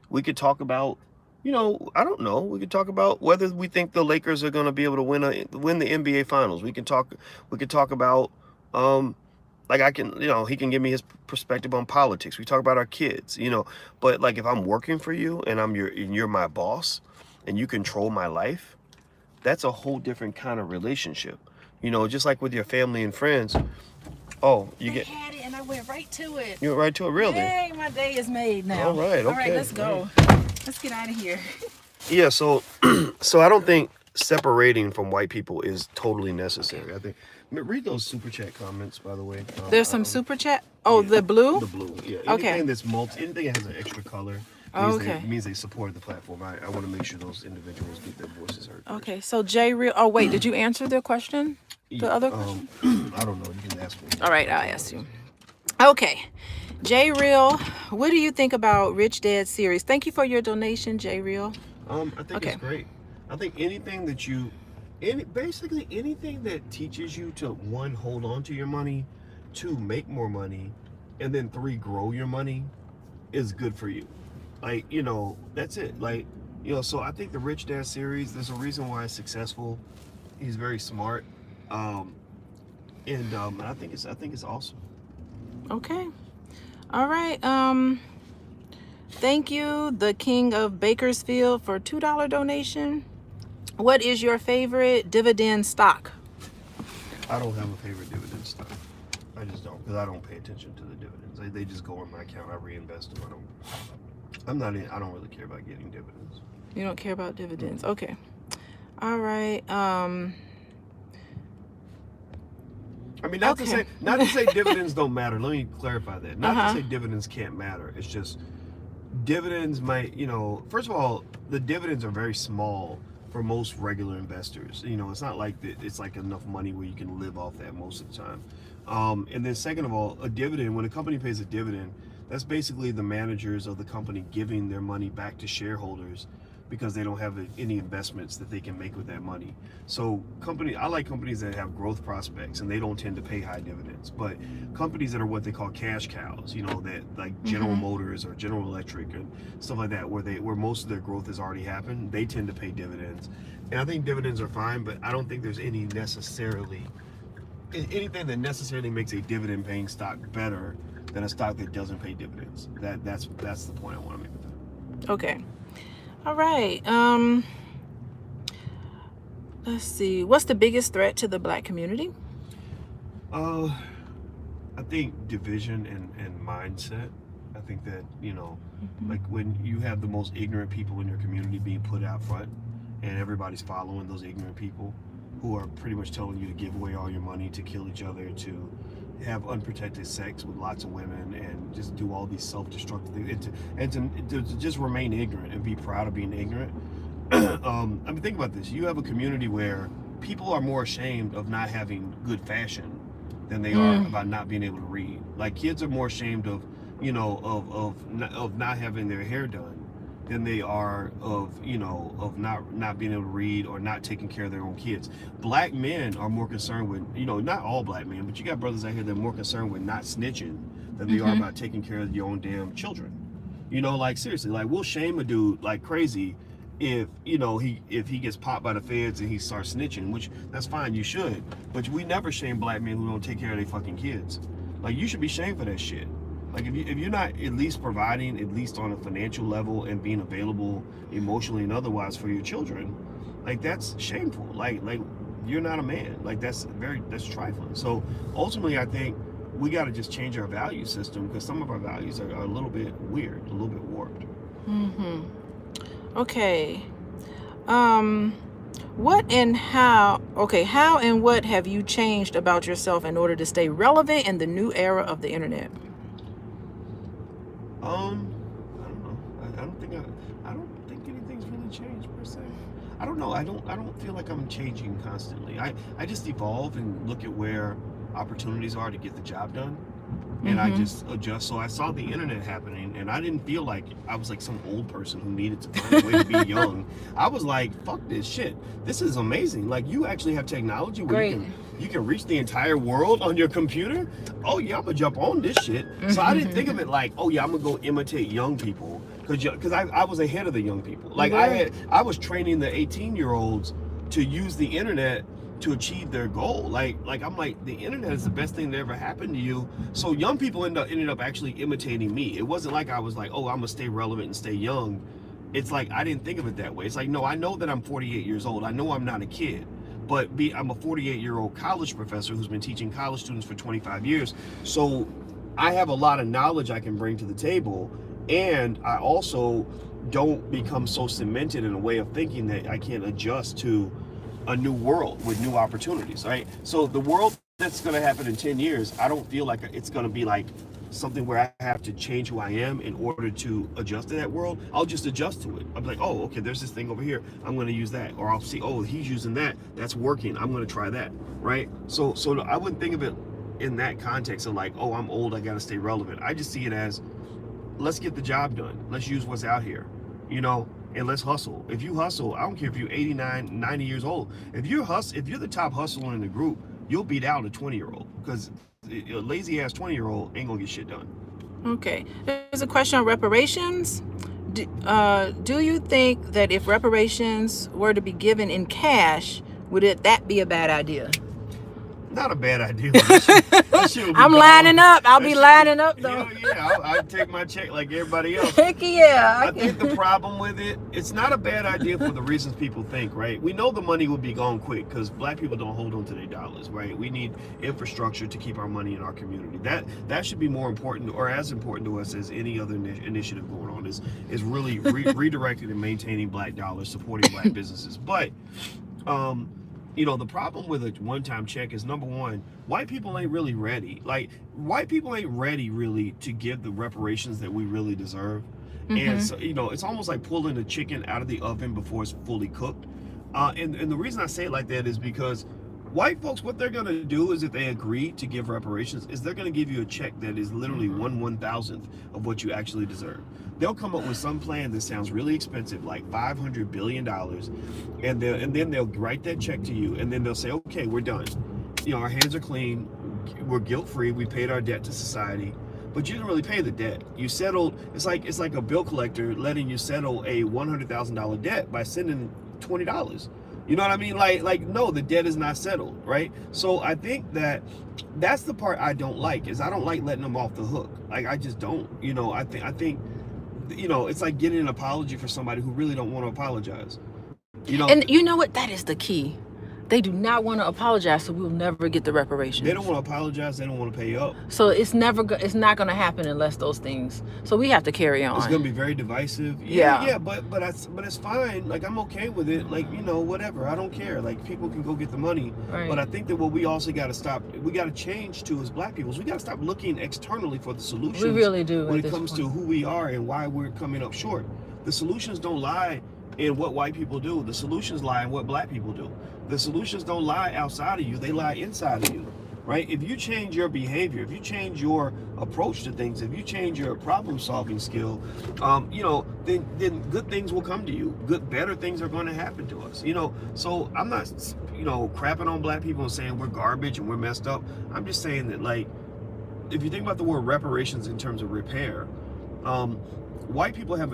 We could talk about, I don't know. We could talk about whether we think the Lakers are going to be able to win the NBA Finals. We can talk about, like I can, he can give me his perspective on politics. We talk about our kids, but like if I'm working for you and you're my boss and you control my life, that's a whole different kind of relationship. Just like with your family and friends. Oh, I had it and I went right to it. You went right to it, really? Yay, my day is made now. All right, okay. All right, let's go. Let's get out of here. Yeah, so I don't think separating from white people is totally necessary. I think read those super chat comments, by the way. There's some super chat. Oh, yeah, the blue. The blue. Yeah. Okay. Anything that's anything that has an extra color. Means they support the platform. I want to make sure those individuals get their voices heard. Okay, so J Real. Oh wait, did you answer the question? The other question? I don't know. You can ask me. All right, I'll ask you. Okay, J Real, what do you think about Rich Dad series? Thank you for your donation, J Real. I think it's great. I think anything that basically anything that teaches you to, 1, hold on to your money, 2, make more money, and then 3, grow your money is good for you. Like, that's it. Like, so I think the Rich Dad series, there's a reason why it's successful. He's very smart. And I think it's awesome. Okay. All right. Thank you, the King of Bakersfield, for $2 donation. What is your favorite dividend stock? I don't have a favorite dividend stock. I just don't, because I don't pay attention to the dividends. They just go in my account. I reinvest them. I don't really care about getting dividends. You don't care about dividends. Okay. All right. I mean, not to say dividends don't matter. Let me clarify that. Not to say dividends can't matter. It's just dividends might, first of all, the dividends are very small for most regular investors. It's not like it's like enough money where you can live off that most of the time. And then second of all, a dividend, when a company pays a dividend, that's basically the managers of the company giving their money back to shareholders because they don't have any investments that they can make with that money. So I like companies that have growth prospects and they don't tend to pay high dividends. But companies that are what they call cash cows, that like General Motors or General Electric and stuff like that, where most of their growth has already happened, they tend to pay dividends. And I think dividends are fine, but I don't think there's anything that necessarily makes a dividend paying stock better than a stock that doesn't pay dividends. That's the point I want to make with that. Okay. All right. Let's see. What's the biggest threat to the black community? I think division and mindset. I think that, Mm-hmm. like when you have the most ignorant people in your community being put out front and everybody's following those ignorant people who are pretty much telling you to give away all your money, to kill each other, to have unprotected sex with lots of women, and just do all these self-destructive things, and to just remain ignorant and be proud of being ignorant. I mean, think about this. You have a community where people are more ashamed of not having good fashion than they are about not being able to read. Like, kids are more ashamed of, of not having their hair done than they are of, of not being able to read or not taking care of their own kids. Black men are more concerned with, not all black men, but you got brothers out here that are more concerned with not snitching than they are about taking care of your own damn children. Like, seriously, like, we'll shame a dude like crazy if he gets popped by the feds and he starts snitching, which that's fine, you should, but we never shame black men who don't take care of their fucking kids. Like, you should be shamed for that shit. Like, if you're not at least providing, at least on a financial level, and being available emotionally and otherwise for your children, like, that's shameful. Like you're not a man. Like, that's trifling. So ultimately, I think we got to just change our value system, because some of our values are a little bit weird, a little bit warped. Okay. What and how and what have you changed about yourself in order to stay relevant in the new era of the internet? I don't know. I don't think anything's really changed per se. I don't know. I don't feel like I'm changing constantly. I just evolve and look at where opportunities are to get the job done. And I just adjust. So I saw the internet happening, and I didn't feel like I was like some old person who needed to find a way to be young. I was like, fuck this shit. This is amazing. Like, you actually have technology where you can reach the entire world on your computer. Oh yeah, I'm gonna jump on this shit. So I didn't think of it like, oh yeah, I'm gonna go imitate young people, because I was ahead of the young people. Like, I was training the 18-year-olds to use the internet to achieve their goal. Like I'm like, the internet is the best thing that ever happened to you. So young people ended up actually imitating me. It wasn't like I was like, oh, I'm gonna stay relevant and stay young. It's like, I didn't think of it that way. It's like, no, I know that I'm 48 years old. I know I'm not a kid, but I'm a 48-year-old college professor who's been teaching college students for 25 years. So I have a lot of knowledge I can bring to the table, and I also don't become so cemented in a way of thinking that I can't adjust to a new world with new opportunities, right? So the world that's going to happen in 10 years, I don't feel like it's going to be like something where I have to change who I am in order to adjust to that world. I'll just adjust to it. I'll be like, oh, okay, there's this thing over here, I'm going to use that. Or I'll see, oh, he's using that, that's working, I'm going to try that, right? So I wouldn't think of it in that context of like, oh, I'm old, I got to stay relevant. I just see it as, let's get the job done. Let's use what's out here, and let's hustle. If you hustle, I don't care if you're 89, 90 years old. If you're the top hustler in the group, you'll beat out a 20-year-old, because a lazy ass 20-year-old ain't gonna get shit done. Okay. There's a question on reparations. Do you think that if reparations were to be given in cash, would that be a bad idea? Not a bad idea. That shit I'm lining up. I'll be lining up though. Yeah, I'll take my check like everybody else. Heck yeah. I think the problem with it's not a bad idea for the reasons people think, right? We know the money will be gone quick because black people don't hold on to their dollars, right? We need infrastructure to keep our money in our community. That should be more important, or as important to us as any other initiative going on, is really redirecting and maintaining black dollars, supporting black businesses. But the problem with a one-time check is, number one, white people ain't really ready. Like, white people ain't ready really to give the reparations that we really deserve. And so, it's almost like pulling the chicken out of the oven before it's fully cooked. And the reason I say it like that is because white folks, what they're gonna do is, if they agree to give reparations, is they're gonna give you a check that is literally 1/1000th of what you actually deserve. They'll come up with some plan that sounds really expensive, like $500 billion, and then they'll write that check to you, and then they'll say, okay, we're done. Our hands are clean, we're guilt-free, we paid our debt to society. But you didn't really pay the debt. You settled. It's like a bill collector letting you settle a $100,000 debt by sending $20. You know what I mean? Like no, the debt is not settled, right? So I think that's the part I don't like, is I don't like letting them off the hook. Like, I just don't. I think it's like getting an apology for somebody who really don't want to apologize. And you know what? That is the key. They do not want to apologize, so we'll never get the reparations. They don't want to apologize. They don't want to pay up. So it's not going to happen unless those things. So we have to carry on. It's going to be very divisive. Yeah. But it's fine. Like, I'm okay with it. Like, you know, whatever. I don't care. Like, people can go get the money. Right. But I think that what we also got to stop, we got to change to as Black people. We got to stop looking externally for the solutions. We really do. When it comes to who we are and why we're coming up short. The solutions don't lie in what white people do. The solutions lie in what Black people do. The solutions don't lie outside of you. They lie inside of you, right? If you change your behavior, if you change your approach to things, if you change your problem-solving skill, you know, then good things will come to you. Better things are going to happen to us, you know. So I'm not, you know, crapping on Black people and saying we're garbage and we're messed up. I'm just saying that, like, if you think about the word reparations in terms of repair, white people have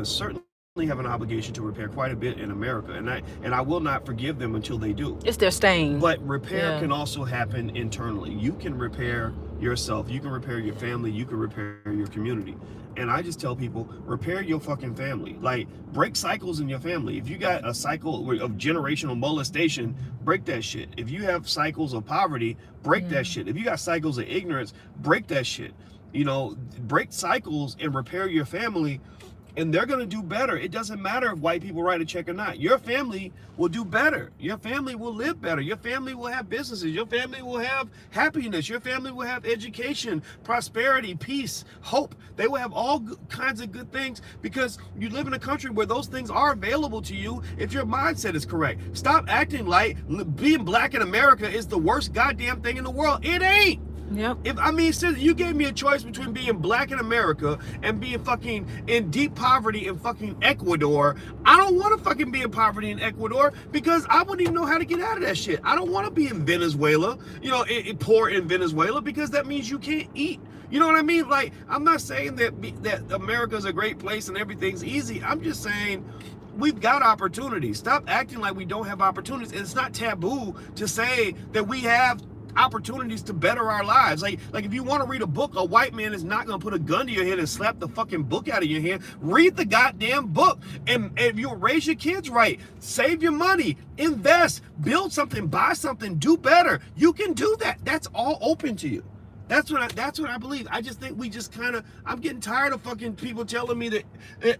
an obligation to repair quite a bit in America, and I will not forgive them until they do. It's their stain. But repair can also happen internally. You can repair yourself, you can repair your family, you can repair your community. And I just tell people, repair your fucking family. Like, break cycles in your family. If you got a cycle of generational molestation, break that shit. If you have cycles of poverty, break that shit. If you got cycles of ignorance, break that shit. You know, break cycles and repair your family, and they're going to do better. It doesn't matter if white people write a check or not. Your family will do better. Your family will live better. Your family will have businesses. Your family will have happiness. Your family will have education, prosperity, peace, hope. They will have all kinds of good things because you live in a country where those things are available to you if your mindset is correct. Stop acting like being Black in America is the worst goddamn thing in the world. It ain't. Yep. Since you gave me a choice between being Black in America and being fucking in deep poverty in fucking Ecuador, I don't want to fucking be in poverty in Ecuador because I wouldn't even know how to get out of that shit. I don't want to be in Venezuela, you know, poor in Venezuela, because that means you can't eat. You know what I mean? Like, I'm not saying that America's a great place and everything's easy. I'm just saying we've got opportunities. Stop acting like we don't have opportunities. It's not taboo to say that we have opportunities to better our lives. Like if you want to read a book, a white man is not going to put a gun to your head and slap the fucking book out of your hand. Read the goddamn book. And if you raise your kids right, save your money, invest, build something, buy something, do better. You can do that. That's all open to you. That's what I believe. I just think we just kind of, I'm getting tired of fucking people telling me that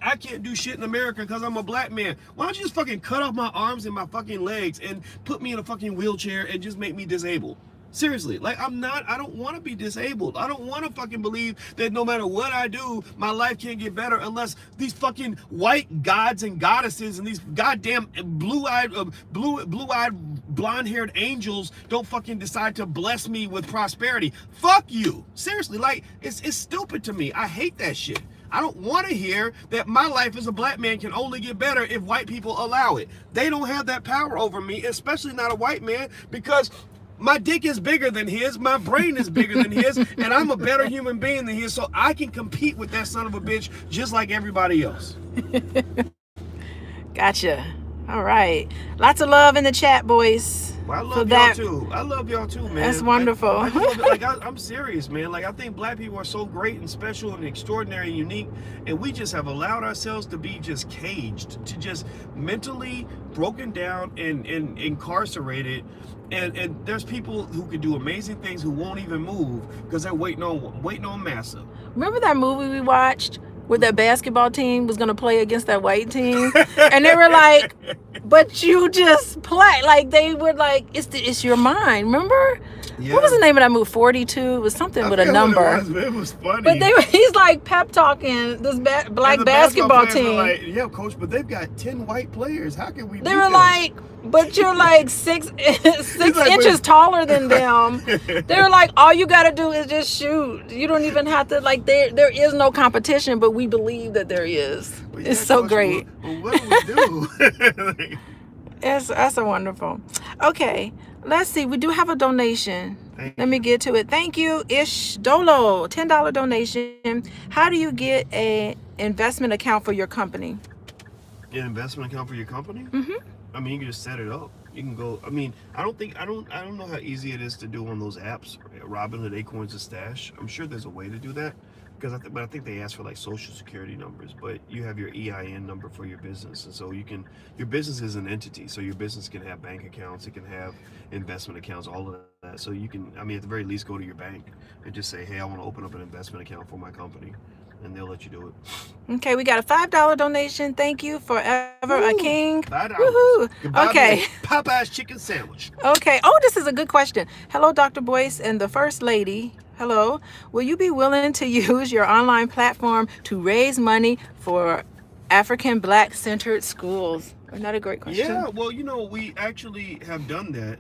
I can't do shit in America because I'm a Black man. Why don't you just fucking cut off my arms and my fucking legs and put me in a fucking wheelchair and just make me disabled? Seriously, like, I don't want to be disabled. I don't want to fucking believe that no matter what I do, my life can't get better unless these fucking white gods and goddesses and these goddamn blue-eyed, blonde-haired angels don't fucking decide to bless me with prosperity. Fuck you. Seriously, like, it's stupid to me. I hate that shit. I don't want to hear that my life as a Black man can only get better if white people allow it. They don't have that power over me, especially not a white man, because my dick is bigger than his, my brain is bigger than his, and I'm a better human being than his, so I can compete with that son of a bitch just like everybody else. Gotcha. All right. Lots of love in the chat, Boyce. Well, I love y'all too. I love y'all too, man. That's wonderful. I'm serious, man. Like, I think Black people are so great and special and extraordinary and unique, and we just have allowed ourselves to be just caged, to just mentally broken down and incarcerated. And there's people who can do amazing things who won't even move because they're waiting on massa. Remember that movie we watched where that basketball team was going to play against that white team? And they were like, but you just play. Like, they were like, it's your mind. Remember? Yeah. What was the name of that movie? 42? It was something with a number. It was funny. But he's like pep talking this black basketball team. Like, yeah, coach, but they've got 10 white players. How can we do that? They were like, but you're like six inches taller than them. They were like, all you got to do is just shoot. You don't even have to, like, there is no competition, but we believe that there is. Well, it's so great. Well, what do we do? That's a wonderful. Okay, let's see. We do have a donation. Let me get to it. Thank you, Ish Dolo. $10 donation. How do you get an investment account for your company? An investment account for your company? Mm-hmm. I mean, you can just set it up. You can go. I mean, I don't know how easy it is to do on those apps. Robinhood, Acorns, and Stash. I'm sure there's a way to do that. because I think they ask for like social security numbers, but you have your EIN number for your business, and so your business is an entity, so your business can have bank accounts, it can have investment accounts, all of that. So you can, I mean, at the very least, go to your bank and just say, hey, I want to open up an investment account for my company, and they'll let you do it. Okay, we got a $5 donation. Thank you, forever a king. $5. Woohoo. Goodbye, Okay. Popeye's chicken sandwich. Okay. Oh, this is a good question. Hello, Dr. Boyce and the First Lady. Hello. Will you be willing to use your online platform to raise money for African Black centered schools? Isn't that a great question? Yeah, well, we actually have done that.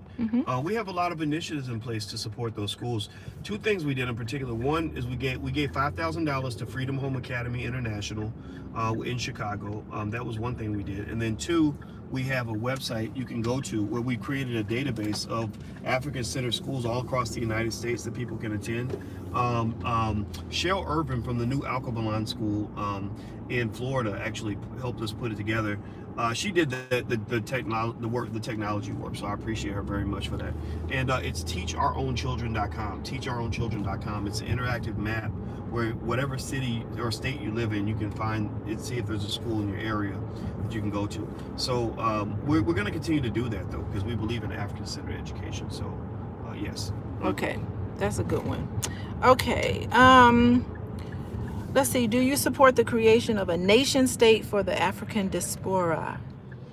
We have a lot of initiatives in place to support those schools. Two things we did in particular. One is we gave $5,000 to Freedom Home Academy International in Chicago. That was one thing we did. And then two, we have a website you can go to where we created a database of African-centered schools all across the United States that people can attend. Shell Irvin from the new Alkebalon School in Florida actually helped us put it together. She did the technology work, so I appreciate her very much for that. And it's teachourOwnChildren.com. TeachourOwnChildren.com. It's an interactive map where whatever city or state you live in, you can find it, see if there's a school in your area that you can go to. So we're going to continue to do that though, because we believe in African-centered education. So yes. Okay, that's a good one. Okay. Let's see. Do you support the creation of a nation state for the African diaspora?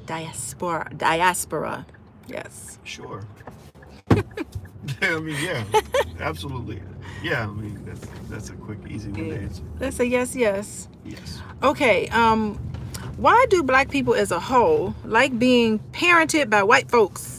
Diaspora. Yes. Sure. I mean, yeah, absolutely. Yeah, I mean, that's a quick, easy one to answer. Let's say yes, yes. Yes. Okay. Why do Black people as a whole like being parented by white folks?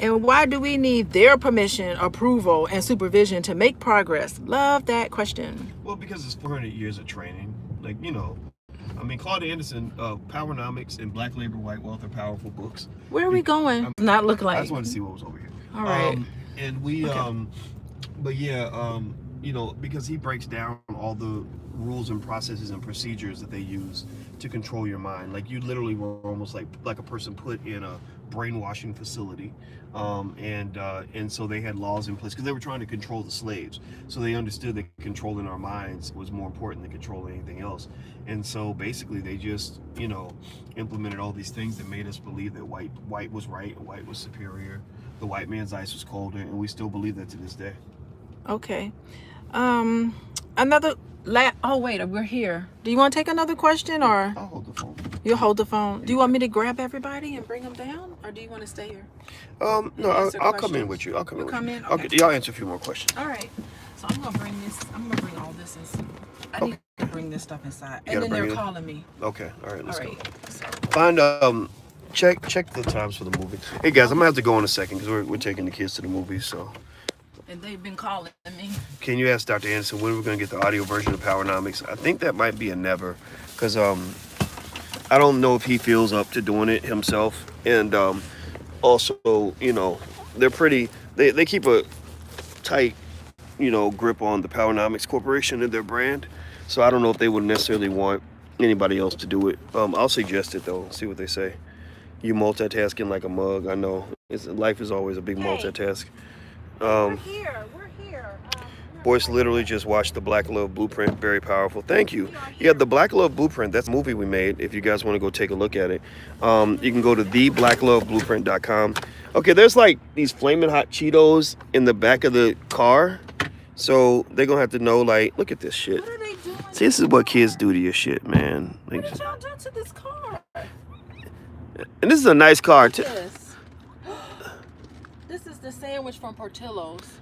And why do we need their permission, approval, and supervision to make progress? Love that question. Well, because it's 400 years of training. Like, I mean, Claude Anderson, Powernomics and Black Labor, White Wealth are powerful books. Where are we going? Not look like. I just wanted to see what was over here. All right. And we, Okay. but yeah, because he breaks down all the rules and processes and procedures that they use to control your mind. Like you literally were almost like a person put in a brainwashing facility. And so they had laws in place because they were trying to control the slaves. So they understood that controlling our minds was more important than controlling anything else. And so basically they just, implemented all these things that made us believe that white was right and white was superior. The white man's ice was colder, and we still believe that to this day. Okay. Oh wait, we're here. Do you want to take another question, or I'll hold the phone. you'll hold the phone? Do you want me to grab everybody and bring them down, or do you want to stay here? No, answer I'll come in questions. with you. I'll come in with you. Okay. Okay, y'all answer a few more questions. All right. So I'm gonna bring all this inside. I need to bring this stuff inside, You and gotta then bring they're it in? calling me. Okay, all right, All let's right. go. So, Find check the times for the movie. Hey guys, I'm gonna have to go in a second because we're taking the kids to the movie. So and they've been calling me. can you ask Dr. Anderson when we're gonna get the audio version of Powernomics? I think that might be a never, because I don't know if he feels up to doing it himself, and also they're pretty. They keep a tight grip on the Powernomics Corporation and their brand. So I don't know if they would necessarily want anybody else to do it. I'll suggest it though. See what they say. You multitasking like a mug. I know. Life is always a big multitask. We're here. Boyce literally just watched the Black Love Blueprint. Very powerful. Thank you. Yeah, the Black Love Blueprint. That's a movie we made. If you guys want to go take a look at it, you can go to theblackloveblueprint.com. Okay, there's like these flaming hot Cheetos in the back of the car. So they're going to have to know, like, look at this shit. What are they doing? See, this is what kids do to your shit, man. Like, What did y'all do to this car? and this is a nice car, too. This is the sandwich from Portillo's.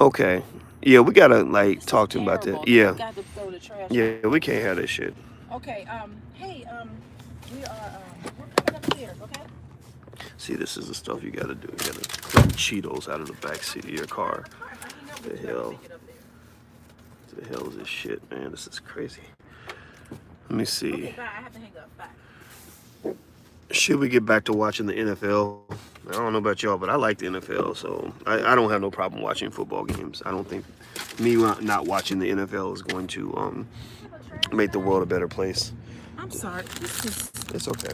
Okay. Yeah, we got to, like, This talk is to him about that. terrible. Yeah. We got to throw the trash Yeah, out. we can't have that shit. Okay, hey, we are, we're coming upstairs, okay? See, this is the stuff you got to do. You got to collect Cheetos out of the back seat of your car. The hell? What the hell is this shit, man? This is crazy. Let me see. Okay, bye. I have to hang up. Bye. Should we get back to watching the NFL? I don't know about y'all, but I like the NFL, so I don't have no problem watching football games. I don't think me not watching the NFL is going to make the world a better place. I'm sorry. This is... It's okay.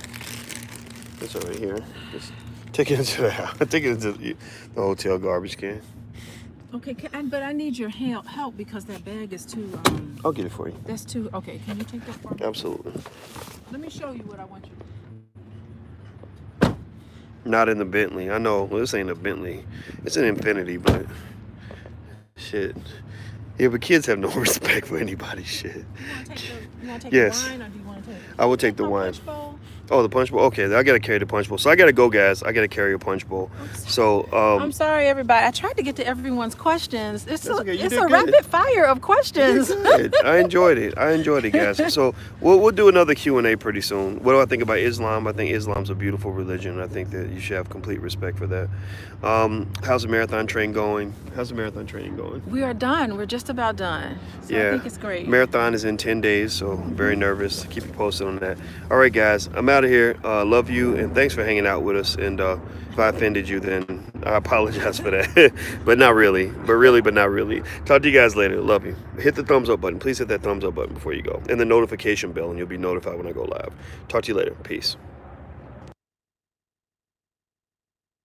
It's over here. Just take it into the house. Take it into the hotel garbage can. Okay, but I need your help because that bag is too. I'll get it for you. That's too. Okay, can you take that for me? Absolutely. Let me show you what I want you to. Not in the Bentley. I know, well, this ain't a Bentley. It's an Infinity, but shit. Yeah, but kids have no respect for anybody's shit. You want to take Yes. the wine, or do you want to take? I will take the wine. Punch bowl? Oh, the punch bowl. Okay, I gotta carry the punch bowl. So I gotta go, guys. I gotta carry a punch bowl. So I'm sorry, everybody. I tried to get to everyone's questions. It's okay. You it's did a good. rapid fire of questions. Good. I enjoyed it. guys. So we'll do another Q&A pretty soon. What do I think about Islam? I think Islam's a beautiful religion. I think that you should have complete respect for that. How's the marathon train going? How's the marathon training going? We are done. We're just about done. So Yeah. I think it's great. Marathon is in 10 days, so I'm very nervous. Keep you posted on that. All right, guys. I'm out of here. Love you, and thanks for hanging out with us. And if I offended you, then I apologize for that. But not really. But not really. Talk to you guys later. Love you. Hit the thumbs up button. Please hit that thumbs up button before you go. And the notification bell, and you'll be notified when I go live. Talk to you later. Peace.